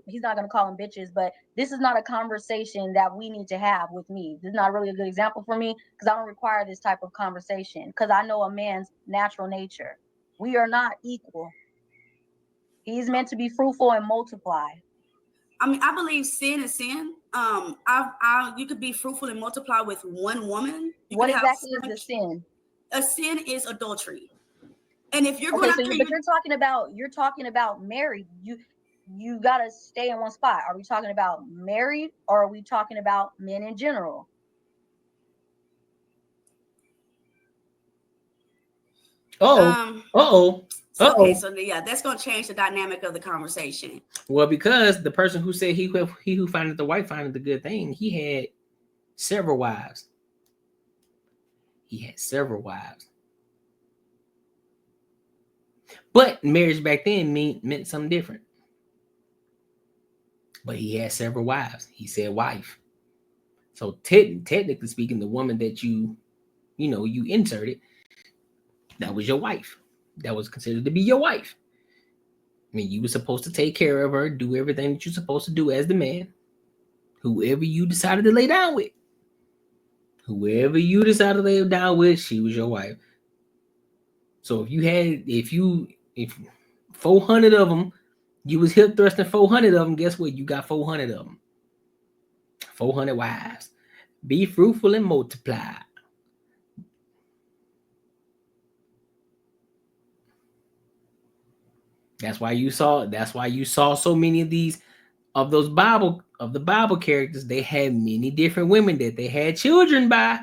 He's not going to call them bitches, but this is not a conversation that we need to have with me. This is not really a good example for me because I don't require this type of conversation because I know a man's natural nature. We are not equal. He's meant to be fruitful and multiply. I mean, I believe sin is sin. You could be fruitful and multiply with one woman. What exactly is the sin? A sin is adultery. And if you're but you're talking about married, you gotta stay in one spot. Are we talking about married or are we talking about men in general? Okay, so yeah, that's gonna change the dynamic of the conversation. Well, because the person who said he who findeth the wife findeth the good thing, he had several wives. But marriage back then meant something different. But he had several wives. He said wife. So technically speaking, the woman that you inserted, that was your wife. That was considered to be your wife. I mean, you were supposed to take care of her, do everything that you're supposed to do as the man. Whoever you decided to lay down with. She was your wife. So if 400 of them, you was hip thrusting 400 of them, guess what? You got 400 of them. 400 wives. Be fruitful and multiply. That's why you saw so many of the Bible characters. They had many different women that they had children by.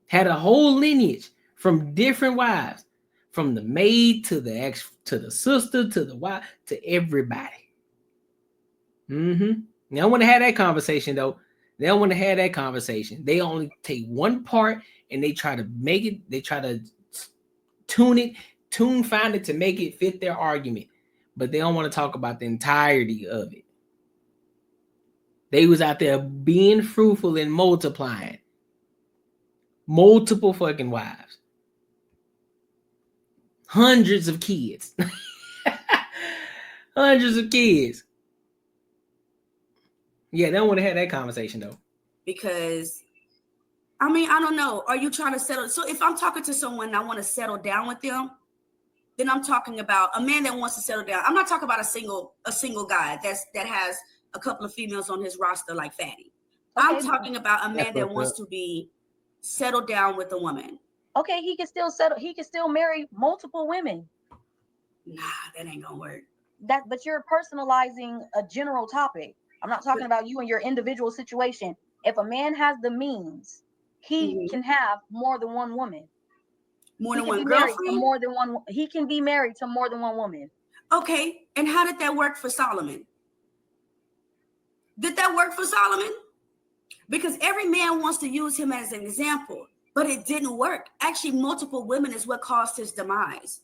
Had a whole lineage from different wives, from the maid to the sister to the wife to everybody. They don't want to have that conversation though. They don't want to have that conversation. They only take one part and they try to make it, they try to find it to make it fit their argument, but they don't want to talk about the entirety of it. They was out there being fruitful and multiplying. Multiple fucking wives. Hundreds of kids. Hundreds of kids. Yeah, they don't want to have that conversation though. Because, I mean, I don't know. Are you trying to settle? So if I'm talking to someone and I want to settle down with them, then I'm talking about a man that wants to settle down. I'm not talking about a single guy that has a couple of females on his roster like Fatty. Okay. I'm talking about a man that wants to be settled down with a woman. Okay, he can still settle. He can still marry multiple women. Nah, that ain't gonna work. But you're personalizing a general topic. I'm not talking about you and your individual situation. If a man has the means, he can have more than one woman. More than one girlfriend? More than one. He can be married to more than one woman. Okay, and how did that work for Solomon? Did that work for Solomon? Because every man wants to use him as an example, but it didn't work. Actually, multiple women is what caused his demise.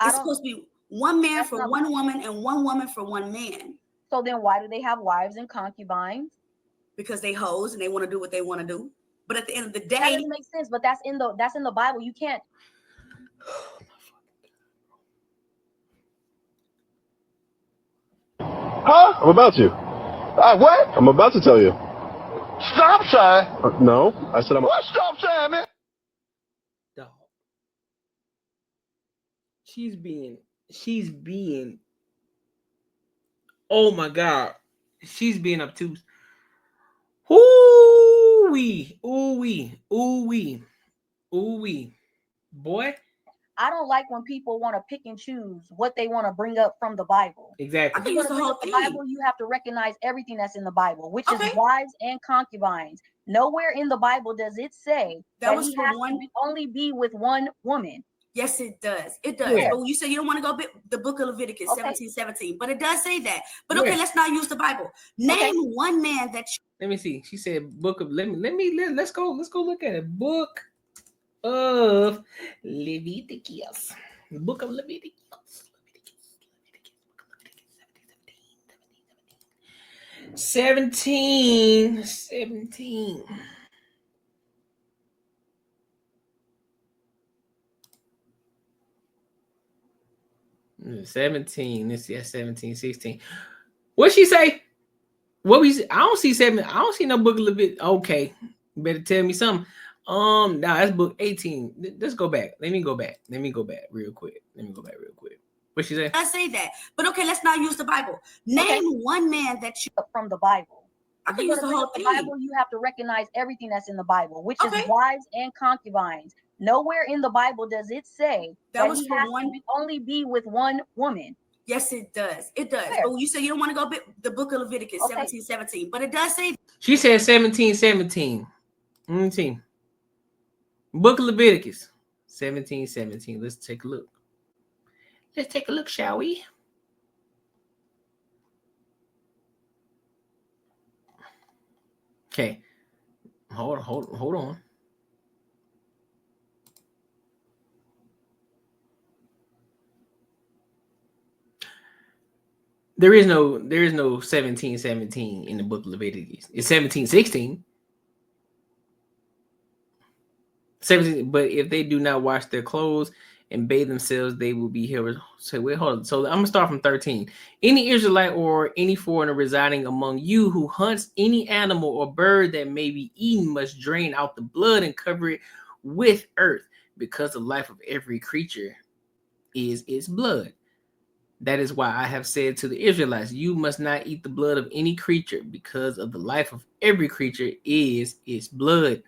It's supposed to be one man for one woman and one woman for one man. So then why do they have wives and concubines? Because they hoes and they want to do what they want to do. But at the end of the day, that doesn't make sense. But that's in the Bible. You can't. Huh? I'm about to. What? I'm about to tell you. Stop sign. No, I said I'm. What stop sign, man? Dog. She's being. Oh my God, she's being obtuse. Ooh wee, ooh wee, ooh wee, ooh wee, boy. I don't like when people want to pick and choose what they want to bring up from the Bible. Exactly. If you want to bring up the Bible, you have to recognize everything that's in the Bible, which is wives and concubines. Nowhere in the Bible does it say that he has to only be with one woman. Yes, it does. It does. Yeah. But you say you don't want to go the book of Leviticus 17:17, but it does say that. But okay, let's not use the Bible. Name one man that. Let me see. She said book of let's go look at it. Book of Leviticus. The book of Leviticus. 17. 17. Let's see, 17, 16. What'd she say? I don't see 7. I don't see no book of Leviticus. Okay, you better tell me something. Now that's book 18. Let's go back. Let me go back real quick. What she say? I say that, but okay, let's not use the Bible. Name one man that you from the Bible. I can use the whole thing. Bible, you have to recognize everything that's in the Bible, which is wives and concubines. Nowhere in the Bible does it say that he has to only be with one woman. Yes, it does. It does. But you say you don't want to go the book of Leviticus 17:17, but it does say. She said 17:17. Let me see. Book of Leviticus 17:17. Let's take a look. Let's take a look, shall we? Okay. Hold on. There is no 17:17 in the book of Leviticus. It's 17:16. 17, but if they do not wash their clothes and bathe themselves, they will be held. So wait, hold on. So I'm gonna start from 13. Any Israelite or any foreigner residing among you who hunts any animal or bird that may be eaten must drain out the blood and cover it with earth, because the life of every creature is its blood. That is why I have said to the Israelites, you must not eat the blood of any creature, because of the life of every creature is its blood.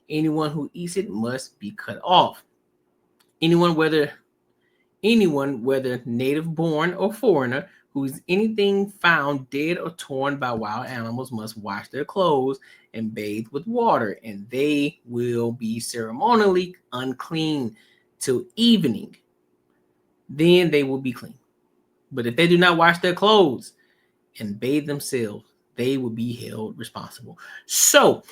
Anyone who eats it must be cut off. Anyone, whether native born or foreigner, who is anything found dead or torn by wild animals must wash their clothes and bathe with water, and they will be ceremonially unclean till evening. Then they will be clean. But if they do not wash their clothes and bathe themselves, they will be held responsible. So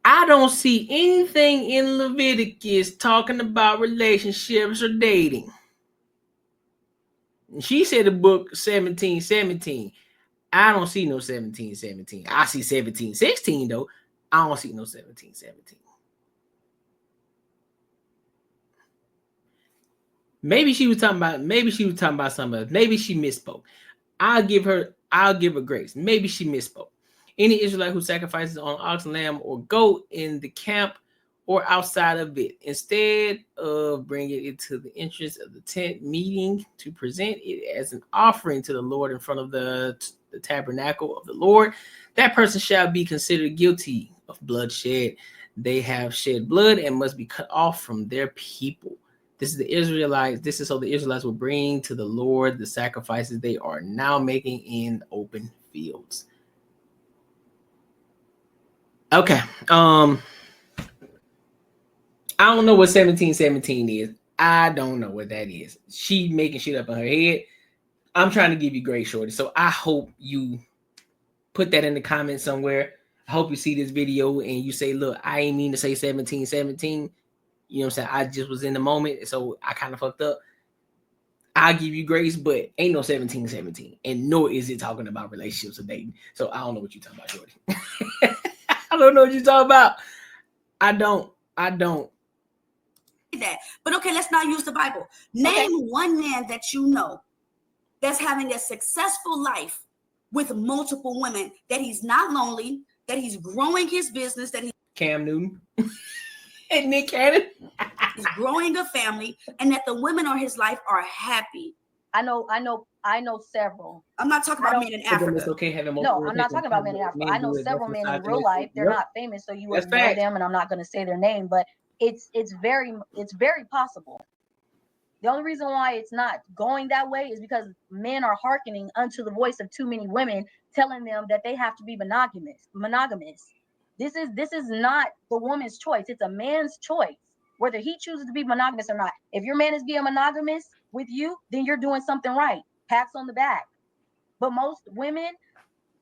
I don't see anything in Leviticus talking about relationships or dating. She said the book 1717. I don't see no 1717. I see 1716 though. I don't see no 1717. Maybe she was talking about something else. Maybe she misspoke. I'll give her grace. Maybe she misspoke. Any Israelite who sacrifices on ox, lamb, or goat in the camp or outside of it, instead of bringing it to the entrance of the tent meeting to present it as an offering to the Lord in front of the tabernacle of the Lord, that person shall be considered guilty of bloodshed. They have shed blood and must be cut off from their people. This is the Israelites. This is so the Israelites will bring to the Lord the sacrifices they are now making in open fields. Okay. I don't know what 1717 is. I don't know what that is. She making shit up in her head. I'm trying to give you grace, shorty. So I hope you put that in the comments somewhere. I hope you see this video and you say, look, I ain't mean to say 1717. You know what I'm saying? I just was in the moment, so I kind of fucked up. I'll give you grace, but ain't no 1717. And nor is it talking about relationships or dating. So I don't know what you're talking about, shorty. I don't know what you're talking about. I don't. That. But okay, let's not use the Bible. Name one man that you know that's having a successful life with multiple women, that he's not lonely, that he's growing his business, that he's Cam Newton and Nick Cannon. He's growing a family, and that the women in his life are happy. I know several. I'm not talking about men in Africa. It's okay having no, I'm not talking about men in Africa. I know several men in real life. They're not famous, so you wouldn't know them, and I'm not going to say their name, but it's very possible. The only reason why it's not going that way is because men are hearkening unto the voice of too many women telling them that they have to be monogamous. This is not the woman's choice. It's a man's choice, whether he chooses to be monogamous or not. If your man is being monogamous with you, then you're doing something right. Pats on the back. But most women,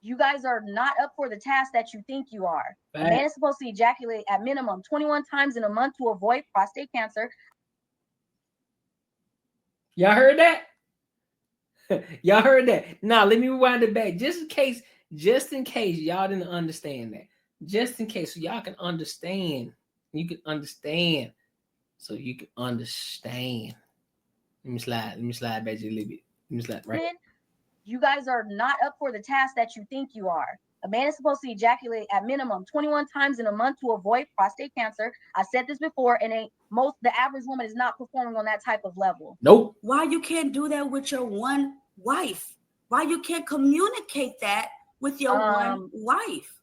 you guys are not up for the task that you think you are. A man is supposed to ejaculate at minimum 21 times in a month to avoid prostate cancer. Y'all heard that? Y'all heard that? Now let me rewind it back just in case y'all didn't understand that. Just in case, so y'all can understand. You can understand. So you can understand. Let me slide back just a little bit. Let me slide right. You guys are not up for the task that you think you are. A man is supposed to ejaculate at minimum 21 times in a month to avoid prostate cancer. I said this before, and the average woman is not performing on that type of level. Nope. Why you can't do that with your one wife? Why you can't communicate that with your one wife?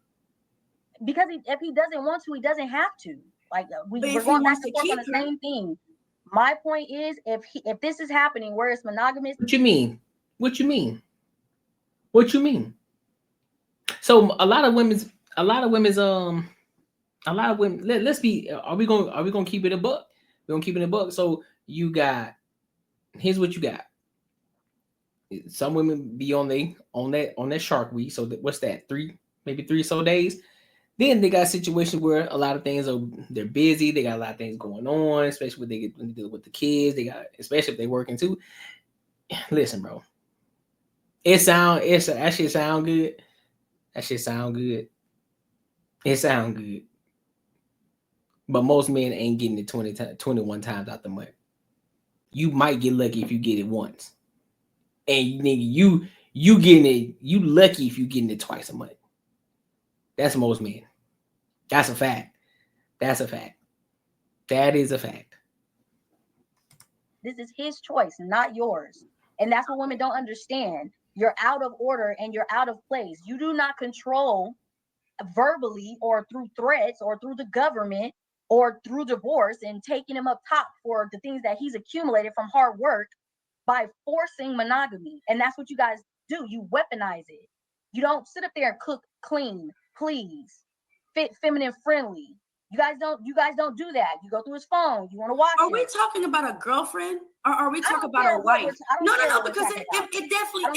Because if he doesn't want to, he doesn't have to. Like we're going back and forth on the same thing. My point is, if this is happening where it's monogamous. What you mean? So a lot of women. Let's be. Are we gonna keep it a buck? We're gonna keep it a buck. So here's what you got. Some women be on that Shark Week. So what's that? Maybe 3 or so days. Then they got situations where a lot of things they're busy. They got a lot of things going on, especially when they deal with the kids. Especially if they're working too. Listen, bro. That shit sound good. It sound good. But most men ain't getting it 21 times out the month. You might get lucky if you get it once. And nigga, you getting it, you lucky if you getting it twice a month. That's most men. That's a fact. That is a fact. This is his choice, not yours. And that's what women don't understand. You're out of order and you're out of place. You do not control verbally or through threats or through the government or through divorce and taking him up top for the things that he's accumulated from hard work by forcing monogamy. And that's what you guys do. You weaponize it. You don't sit up there and cook, clean, please, fit, feminine, friendly. You guys don't do that. You go through his phone. You want to watch it. Are we talking about a girlfriend or are we talking about a wife? No, because it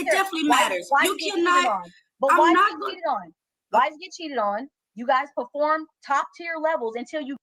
definitely matters. You cannot. But wives get cheated on. Wives get cheated on. You guys perform top tier levels until you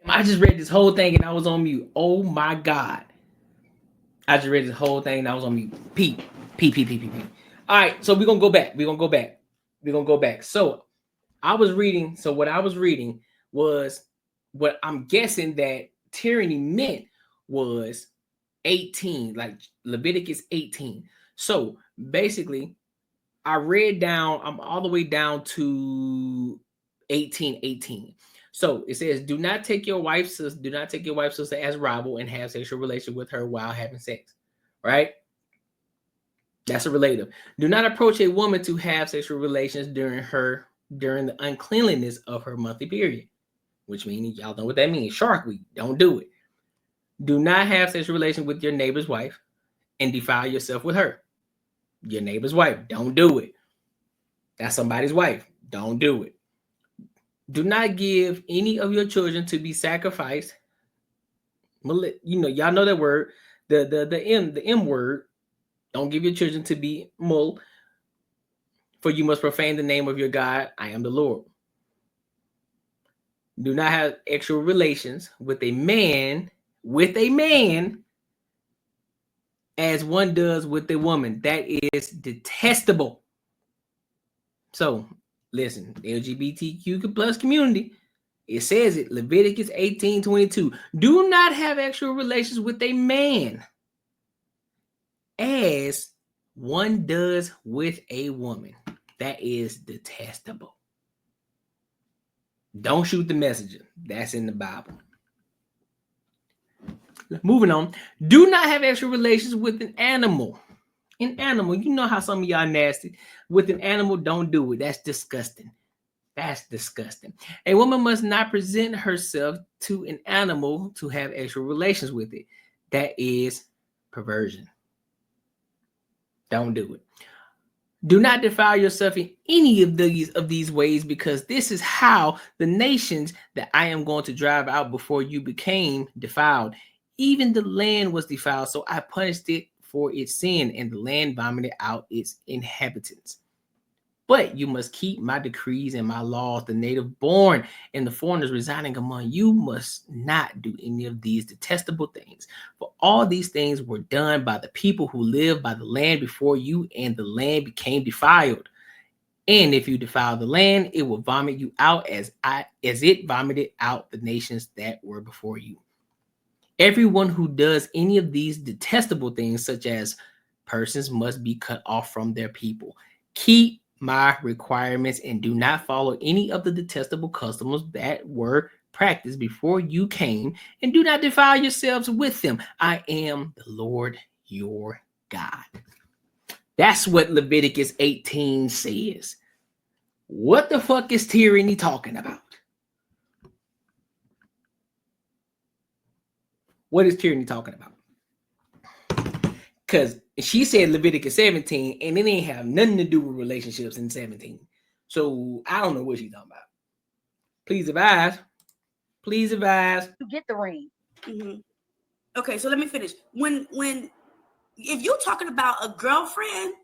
I just read this whole thing and I was on mute. Oh my God. I just read this whole thing and I was on mute. Pee. Pee, pee, pee, pee, pee. All right, so we're going to go back. We're going to go back. We're going to go back. So I was reading. So what I was reading was what I'm guessing that tyranny meant was 18, like Leviticus 18. So basically, I read down, I'm all the way down to 18:18. So it says, do not take your wife's sister as rival and have sexual relation with her while having sex. Right? That's a relative. Do not approach a woman to have sexual relations during the uncleanliness of her monthly period, which means y'all know what that means. Shark Week. Don't do it. Do not have sexual relations with your neighbor's wife and defile yourself with her. Your neighbor's wife. Don't do it. That's somebody's wife. Don't do it. Do not give any of your children to be sacrificed. You know, y'all know that word. The M word. Don't give your children to be mul, for you must profane the name of your God. I am the Lord. Do not have sexual relations with a man as one does with a woman. That is detestable. So listen, LGBTQ plus community, it says it, Leviticus 18:22. Do not have sexual relations with a man as one does with a woman. That is detestable. Don't shoot the messenger. That's in the Bible. Moving on. Do not have sexual relations with an animal. An animal, you know how some of y'all nasty. With an animal, don't do it. That's disgusting. That's disgusting. A woman must not present herself to an animal to have sexual relations with it. That is perversion. Don't do it. Do not defile yourself in any of these ways, because this is how the nations that I am going to drive out before you became defiled. Even the land was defiled, so I punished it for its sin, and the land vomited out its inhabitants. But you must keep my decrees and my laws. The native born and the foreigners residing among you must not do any of these detestable things. For all these things were done by the people who lived by the land before you, and the land became defiled. And if you defile the land, it will vomit you out as it vomited out the nations that were before you. Everyone who does any of these detestable things, such as persons, must be cut off from their people. Keep my requirements and do not follow any of the detestable customs that were practiced before you came, and do not defile yourselves with them. I am the Lord your God. That's what Leviticus 18 says. What the fuck is tyranny talking about? What is tyranny talking about? Because she said Leviticus 17, and it ain't have nothing to do with relationships in 17. So I don't know what she's talking about. Please advise. Please advise. You get the ring. Mm-hmm. Okay, so let me finish. When if you're talking about a girlfriend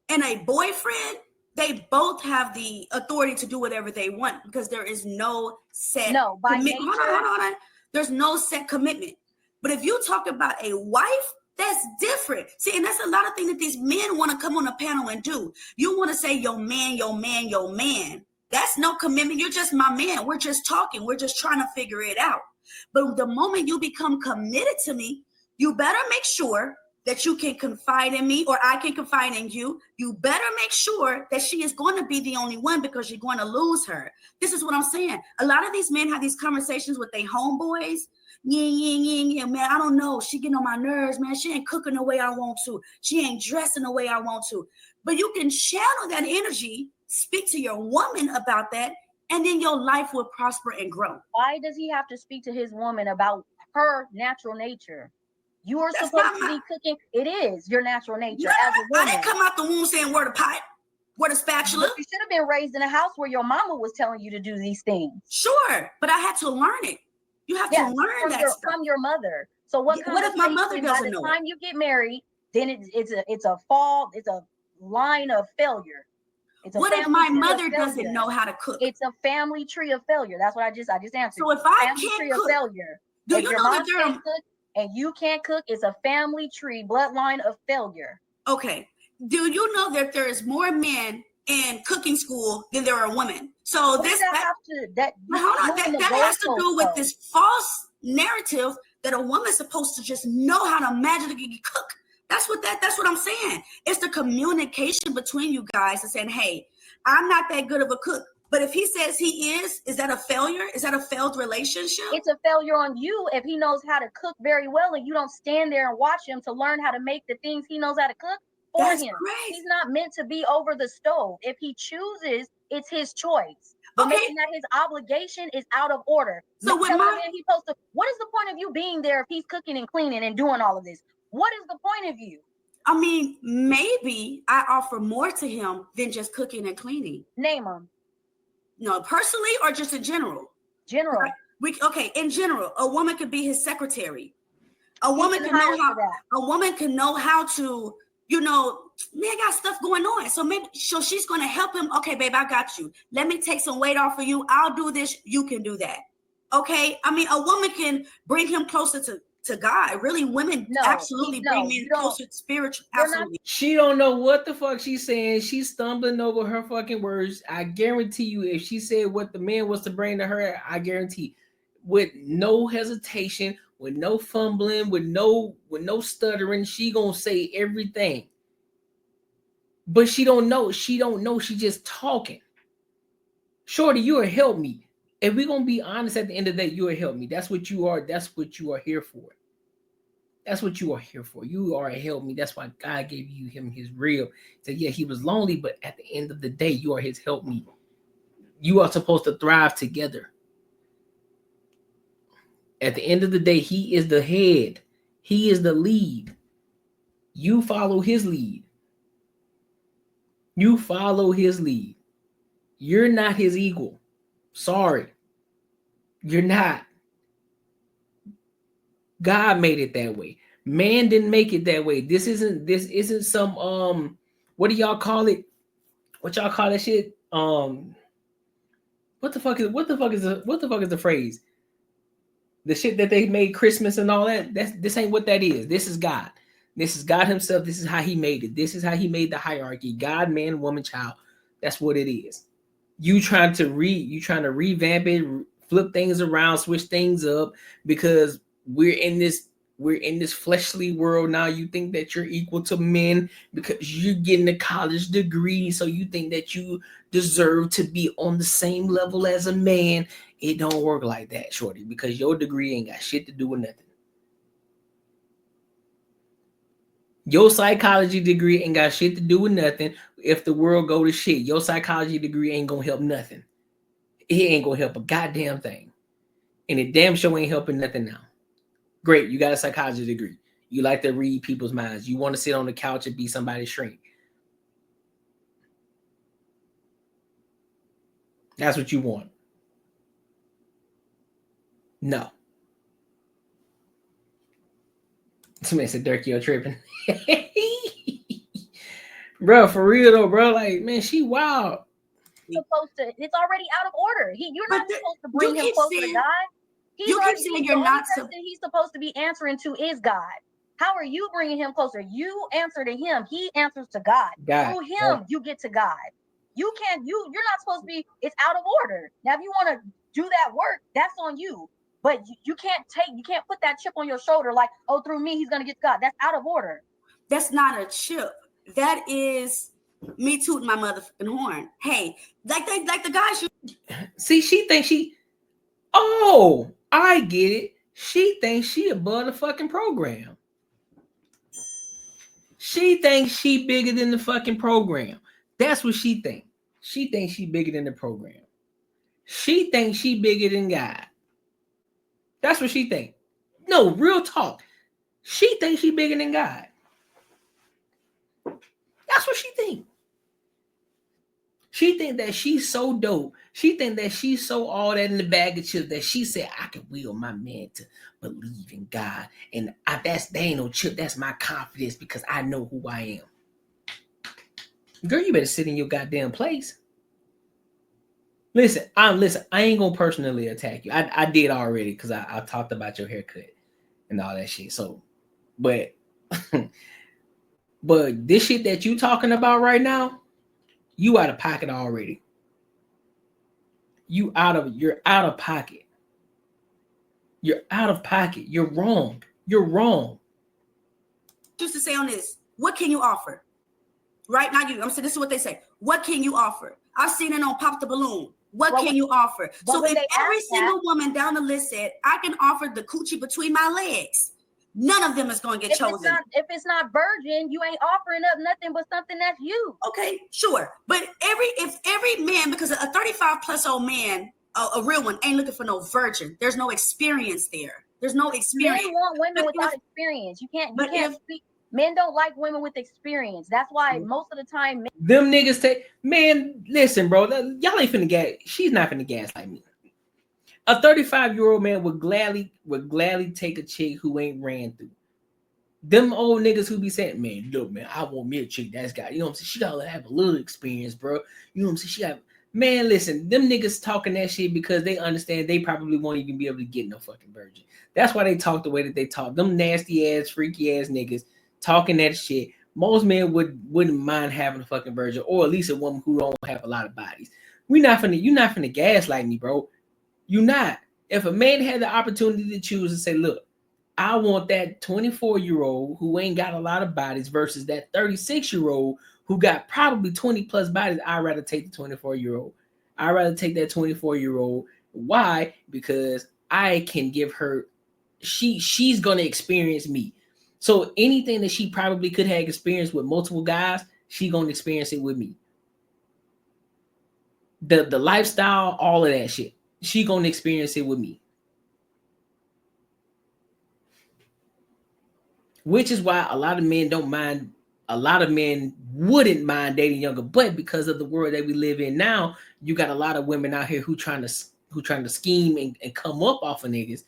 and a boyfriend, they both have the authority to do whatever they want, because there is no set commitment. Hold on. There's no set commitment. But if you talk about a wife, that's different. See, and that's a lot of things that these men want to come on a panel and do. You want to say your man, your man, your man. That's no commitment. You're just my man. We're just talking. We're just trying to figure it out. But the moment you become committed to me, you better make sure that you can confide in me, or I can confide in you. You better make sure that she is going to be the only one, because you're going to lose her. This is what I'm saying. A lot of these men have these conversations with their homeboys. Yeah, man, I don't know. She getting on my nerves, man. She ain't cooking the way I want to. She ain't dressing the way I want to. But you can channel that energy, speak to your woman about that, and then your life will prosper and grow. Why does he have to speak to his woman about her natural nature? You are supposed to be cooking. It is your natural nature as a woman. I didn't come out the womb saying where the pot, where the spatula. But you should have been raised in a house where your mama was telling you to do these things. Sure, but I had to learn it. You have to learn that from your mother. So what if my mother doesn't know? By the time you get married, then it's a line of failure. What if my mother doesn't know how to cook? It's a family tree of failure. That's what I just answered. So if I can't cook, failure. Do you know that there are and you can't cook, it's a family tree bloodline of failure. Okay. Do you know that there is more men in cooking school than there are women? So that has to do with this false narrative that a woman's supposed to just know how to magically cook. That's what I'm saying. It's the communication between you guys and saying, hey, I'm not that good of a cook. But if he says he is that a failure? Is that a failed relationship? It's a failure on you if he knows how to cook very well and you don't stand there and watch him to learn how to make the things he knows how to cook for him. Great. He's not meant to be over the stove. If he chooses, it's his choice. But making that his obligation is out of order. So what is the point of you being there if he's cooking and cleaning and doing all of this? What is the point of you? I mean, maybe I offer more to him than just cooking and cleaning. Name them. No, personally or just in general? General. In general, a woman could be his secretary. A woman can know how to, man got stuff going on. So maybe she's going to help him. Okay, babe, I got you. Let me take some weight off of you. I'll do this. You can do that. Okay. I mean, a woman can bring him closer to God. Really, women absolutely bring men closer to spiritual. Absolutely. She don't know what the fuck she's saying. She's stumbling over her fucking words. I guarantee you, if she said what the man was to bring to her, I guarantee, with no hesitation, with no fumbling, with no stuttering, she gonna say everything. But she don't know. She don't know. She just talking. Shorty, you will help me. If we're gonna be honest, at the end of the day, you will help me. That's what you are. That's what you are here for. That's what you are here for. You are a help me. That's why God gave him his real. So yeah, he was lonely, but at the end of the day, you are his help me. You are supposed to thrive together. At the end of the day, he is the head. He is the lead. You follow his lead. You follow his lead. You're not his equal. Sorry. You're not. God made it that way. Man didn't make it that way. This isn't some what do y'all call it? What y'all call that shit? What the fuck is the phrase? The shit that they made Christmas and all that. This ain't what that is. This is God. This is God himself. This is how he made it. This is how he made the hierarchy. God, man, woman, child. That's what it is. You trying to revamp it, flip things around, switch things up because we're in this fleshly world now. You think that you're equal to men because you're getting a college degree, so you think that you deserve to be on the same level as a man. It don't work like that, shorty, because your degree ain't got shit to do with nothing. Your psychology degree ain't got shit to do with nothing. If the world go to shit, your psychology degree ain't gonna help nothing. It ain't gonna help a goddamn thing. And it damn sure ain't helping nothing now. Great, you got a psychology degree. You like to read people's minds. You want to sit on the couch and be somebody's shrink. That's what you want. No. Somebody said, Dirk, you're tripping. Bro, for real though, bro. Like, man, she wild. It's already out of order. You're not supposed to bring him closer to God. You keep saying you're not he's supposed to be answering to is God. How are you bringing him closer? You answer to him. He answers to God. Through him, you get to God. You're not supposed to be, it's out of order. Now, if you want to do that work, that's on you. But you can't put that chip on your shoulder like, oh, through me, he's going to get to God. That's out of order. That's not a chip. That is me tooting my motherfucking horn. Hey, like the guys See, she thinks I get it. She thinks she above the fucking program. She thinks she bigger than the fucking program. That's what she thinks. She thinks she bigger than the program. She thinks she bigger than God. That's what she thinks. No, real talk. She thinks she bigger than God. That's what she thinks. She think that she's so dope. She think that she's so all that in the bag of chips that she said, I can will my man to believe in God. And that ain't no chip. That's my confidence because I know who I am. Girl, you better sit in your goddamn place. Listen, I ain't gonna personally attack you. I did already because I talked about your haircut and all that shit. So, but this shit that you talking about right now, you out of pocket already. You're out of pocket. You're out of pocket. You're wrong. You're wrong. Used to say on this, what can you offer? Right now, I'm saying this is what they say. What can you offer? I've seen it on Pop the Balloon. What can you offer? So if every single woman down the list said, I can offer the coochie between my legs, none of them is going to get chosen. If it's not virgin, you ain't offering up nothing but something that's you. Okay, sure. But if every man, because a 35 plus old man, a real one, ain't looking for no virgin. There's no experience there. There's no experience. Men want women without experience. You can't speak. Men don't like women with experience. That's why most of the time, them niggas say, man, listen, bro, y'all ain't finna gas. She's not finna gas like me. A 35-year-old man would gladly take a chick who ain't ran through. Them old niggas who be saying, man, look, man, I want me a chick that's got, you know what I'm saying? She gotta have a little experience, bro. You know what I'm saying? She got, man, listen, them niggas talking that shit because they understand they probably won't even be able to get no fucking virgin. That's why they talk the way that they talk. Them nasty ass, freaky ass niggas talking that shit. Most men wouldn't mind having a fucking virgin, or at least a woman who don't have a lot of bodies. You're not finna gaslight me, bro. You not. If a man had the opportunity to choose and say, look, I want that 24-year-old who ain't got a lot of bodies versus that 36-year-old who got probably 20 plus bodies, I'd rather take the 24-year-old. I'd rather take that 24-year-old. Why? Because I can give her, she's gonna experience me. So anything that she probably could have experienced with multiple guys, she gonna experience it with me. The lifestyle, all of that shit, she gonna experience it with me. Which is why a lot of men don't mind, a lot of men wouldn't mind dating younger, but because of the world that we live in now, you got a lot of women out here who trying to scheme and come up off of niggas.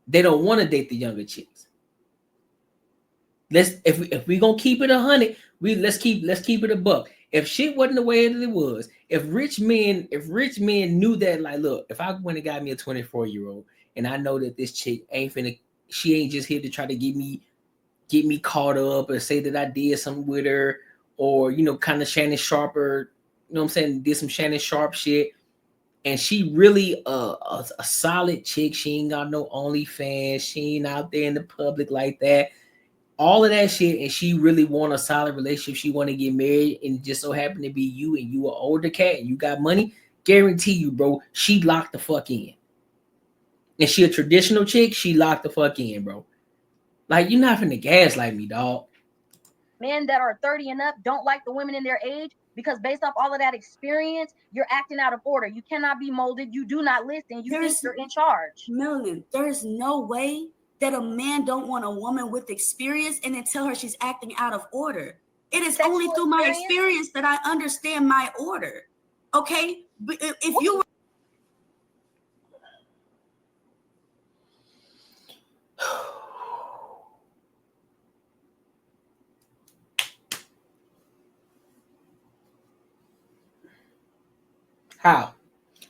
They don't want to date the younger chicks. If we gonna keep it 100, let's keep it a buck. If shit wasn't the way that it was, if rich men knew that, like, look, if I went and got me a 24-year-old and I know that this chick she ain't just here to try to get me caught up or say that I did something with her, or, you know, kind of Shannon Sharper, you know what I'm saying, did some Shannon Sharp shit, and she really a solid chick. She ain't got no OnlyFans. She ain't out there in the public like that. All of that shit, and she really want a solid relationship. She want to get married, and just so happen to be you, and you an older cat, and you got money. Guarantee you, bro, she locked the fuck in. And she a traditional chick, she locked the fuck in, bro. Like, you're not finna gaslight me, dog. Men that are 30 and up don't like the women in their age because based off all of that experience, you're acting out of order. You cannot be molded. You do not listen. You think you're in charge. Melanie, there's no way that a man don't want a woman with experience and then tell her she's acting out of order. It is sexual only through my experience that I understand my order. Okay? But if you were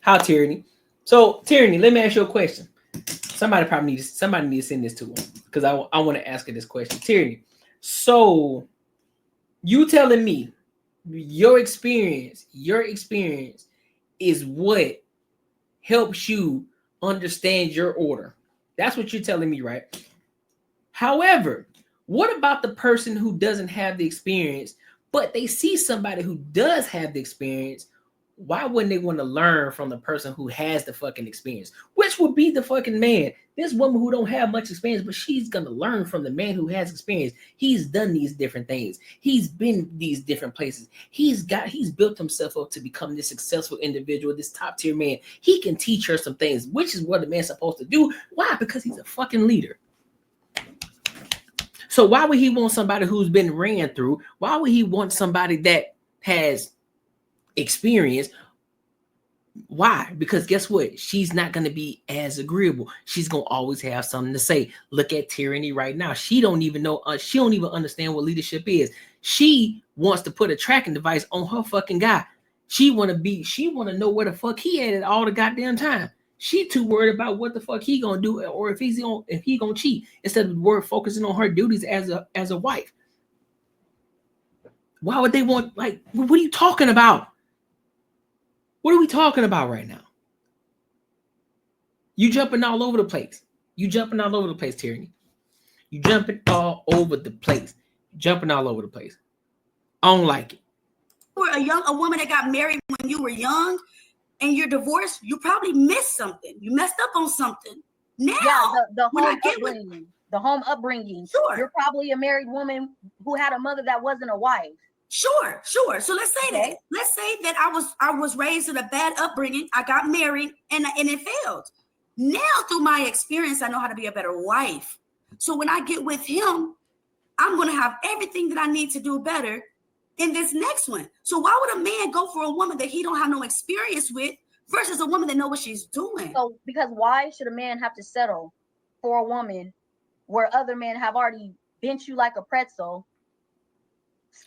How, Tyranny? So, Tyranny, let me ask you a question. Somebody needs to send this to him because I want to ask her this question. Tyranny, so you telling me your experience is what helps you understand your order. That's what you're telling me, right? However, what about the person who doesn't have the experience, but they see somebody who does have the experience? Why wouldn't they want to learn from the person who has the fucking experience? Which would be the fucking man. This woman who don't have much experience, but she's going to learn from the man who has experience. He's done these different things. He's been these different places. He's built himself up to become this successful individual, this top tier man. He can teach her some things, which is what a man's supposed to do. Why? Because he's a fucking leader. So why would he want somebody who's been ran through? Why would he want somebody that has experience? Why? Because guess what? She's not going to be as agreeable. She's going to always have something to say. Look at Tyranny right now. She don't even know. She don't even understand what leadership is. She wants to put a tracking device on her fucking guy. She want to know where the fuck he at all the goddamn time. She too worried about what the fuck he gonna do, or if he gonna cheat, instead of focusing on her duties as a wife. Why would they want, like, what are you talking about? What are we talking about right now? You jumping all over the place. Tyranny. You jumping all over the place. I don't like it. A woman that got married when you were young and you're divorced, you probably missed something. You messed up on something. Now, the home upbringing. Sure. You're probably a married woman who had a mother that wasn't a wife. Sure. So let's say that. Let's say that I was raised in a bad upbringing. I got married and it failed. Now, through my experience, I know how to be a better wife. So when I get with him, I'm going to have everything that I need to do better in this next one. So why would a man go for a woman that he don't have no experience with versus a woman that knows what she's doing? So because why should a man have to settle for a woman where other men have already bent you like a pretzel,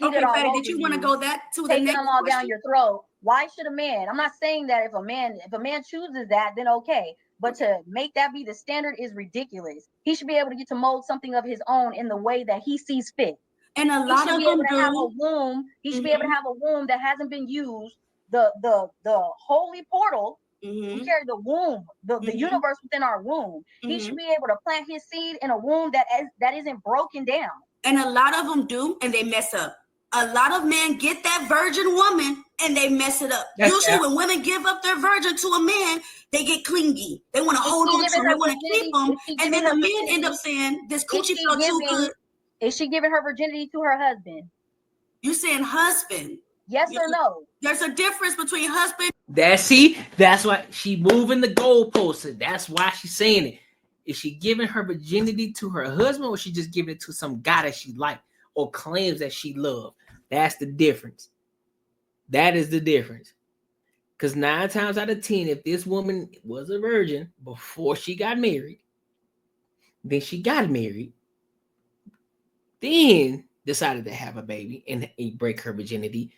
Okay, all Fatty, over did you want to go that to the taking next them all question? down your throat? Why should a man? I'm not saying that if a man chooses that, then okay. But to make that be the standard is ridiculous. He should be able to get to mold something of his own in the way that he sees fit. And a lot of them have a womb. He should be able to have a womb that hasn't been used. The holy portal. We carry the womb, the universe within our womb. He should be able to plant his seed in a womb that isn't broken down. And a lot of them do, and they mess up. A lot of men get that virgin woman and they mess it up. Usually when women give up their virgin to a man, they get clingy. They want to hold on to them. They want to keep them. And then the men end up saying, this coochie felt too good. Is she giving her virginity to her husband? You saying husband? Yes or no? There's a difference between husband. That's why she moving the goalposts. That's why she's saying it. Is she giving her virginity to her husband, or is she just giving it to some guy that she liked or claims that she loved? That's the difference. That is the difference. Because 9 times out of 10, if this woman was a virgin before she got married, then she got married, then decided to have a baby and break her virginity,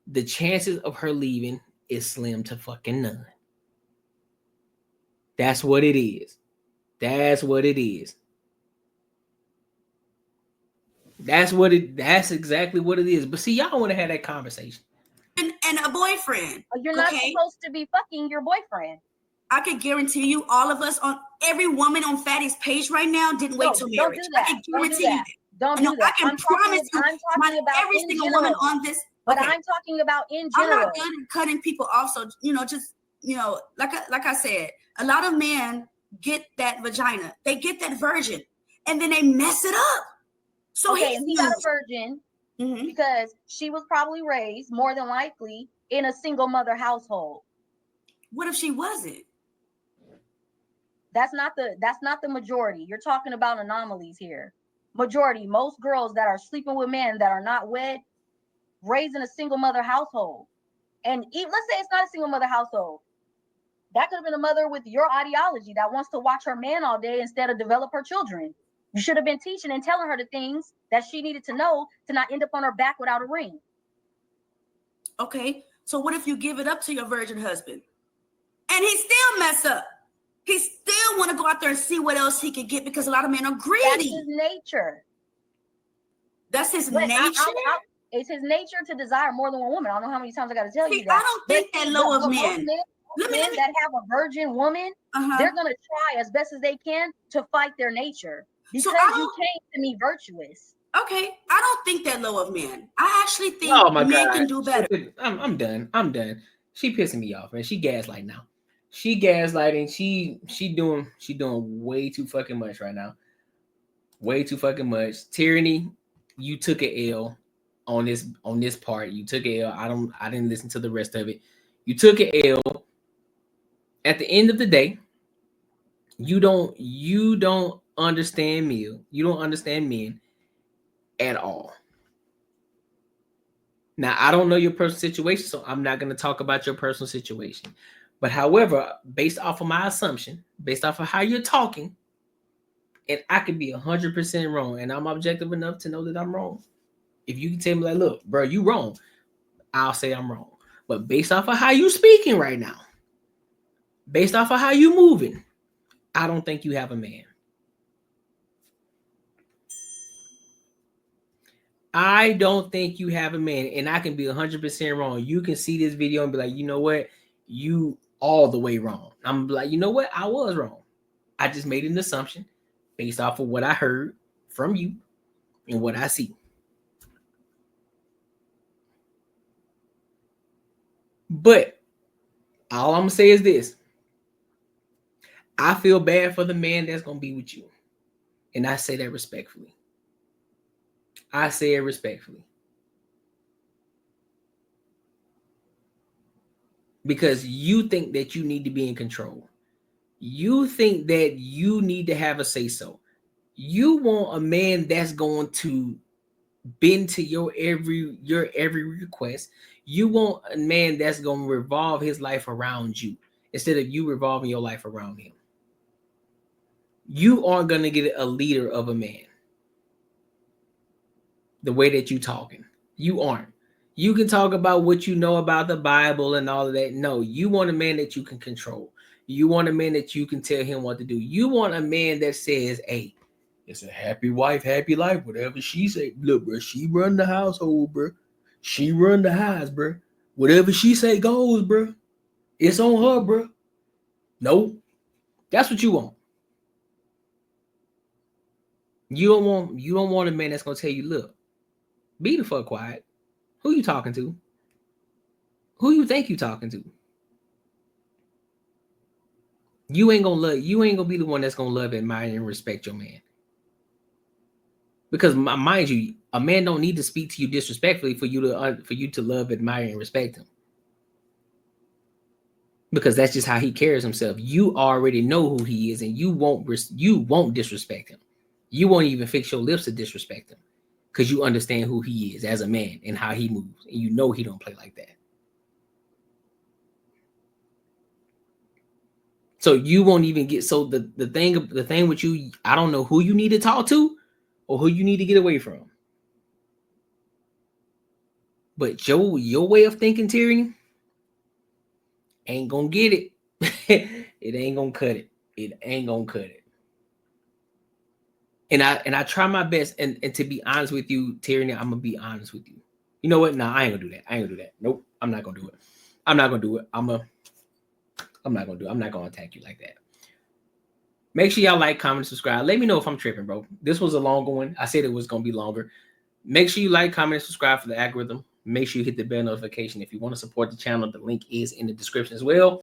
the chances of her leaving is slim to fucking none. That's what it is. That's what it is. That's exactly what it is. But see, y'all want to have that conversation. And a boyfriend. You're not supposed to be fucking your boyfriend. I can guarantee you, all of us, on every woman on Fatty's page right now didn't wait till marriage. I can guarantee you that. Don't do that. I can promise you, every single woman on this. But I'm talking about in general. I'm not good at cutting people off. So, like I said, a lot of men get that vagina. They get that virgin. And then they mess it up. So he got a virgin because she was probably raised, more than likely, in a single mother household. What if she wasn't? That's not the majority. You're talking about anomalies here. Majority, most girls that are sleeping with men that are not wed, raised in a single mother household. And let's say it's not a single mother household. That could have been a mother with your ideology that wants to watch her man all day instead of develop her children. You should have been teaching and telling her the things that she needed to know to not end up on her back without a ring. Okay, so what if you give it up to your virgin husband and he still mess up? He still want to go out there and see what else he can get, because a lot of men are greedy. That's his nature. That's his nature? It's his nature to desire more than one woman. I don't know how many times I got to tell you that. I don't think that low of men. Men that have a virgin woman, they're going to try as best as they can to fight their nature. Because you came to me virtuous. Okay, I don't think that low of men. I actually think men can do better. I'm done. She pissing me off, man. She gaslighting now. She gaslighting. She doing way too fucking much right now. Way too fucking much. Tyranny, you took an L on this part. You took an L. I didn't listen to the rest of it. You took an L. At the end of the day, you don't understand me. You don't understand men at all. Now, I don't know your personal situation, so I'm not going to talk about your personal situation. But however, based off of my assumption, based off of how you're talking, and I could be 100% wrong, and I'm objective enough to know that I'm wrong. If you can tell me like, look, bro, you wrong, I'll say I'm wrong. But based off of how you speaking right now, based off of how you moving, I don't think you have a man. I don't think you have a man, and I can be 100% wrong. You can see this video and be like, you know what? You all the way wrong. I'm like, you know what? I was wrong. I just made an assumption based off of what I heard from you and what I see. But all I'm going to say is this. I feel bad for the man that's going to be with you. And I say that respectfully. I say it respectfully. Because you think that you need to be in control. You think that you need to have a say-so. You want a man that's going to bend to your every request. You want a man that's going to revolve his life around you instead of you revolving your life around him. You aren't gonna get a leader of a man the way that you talking. You aren't. You can talk about what you know about the Bible and all of that. No, you want a man that you can control. You want a man that you can tell him what to do. You want a man that says, hey, it's a happy wife, happy life, whatever she say. Look, bro, she run the household, bro. She run the house, bro. Whatever she say goes, bro. It's on her, bro. No, that's what you want. You don't want a man that's gonna tell you, look, be the fuck quiet. Who you talking to? Who you think you talking to? You ain't gonna be the one that's gonna love, admire, and respect your man. Because mind you, a man don't need to speak to you disrespectfully for you to love, admire, and respect him. Because that's just how he carries himself. You already know who he is, and you won't disrespect him. You won't even fix your lips to disrespect him, because you understand who he is as a man and how he moves, and you know he don't play like that. So you won't even get. So the thing with you, I don't know who you need to talk to or who you need to get away from. But your way of thinking, Tyranny, ain't gonna get it. It ain't gonna cut it. It ain't gonna cut it. And I try my best. And to be honest with you, Tyranny, I'm gonna be honest with you. You know what? No, I ain't gonna do that. I ain't gonna do that. Nope, I'm not gonna do it. I'm not gonna do it. I'm not gonna do it. I'm not gonna attack you like that. Make sure y'all like, comment, subscribe. Let me know if I'm tripping, bro. This was a longer one. I said it was gonna be longer. Make sure you like, comment, and subscribe for the algorithm. Make sure you hit the bell notification if you want to support the channel. The link is in the description as well.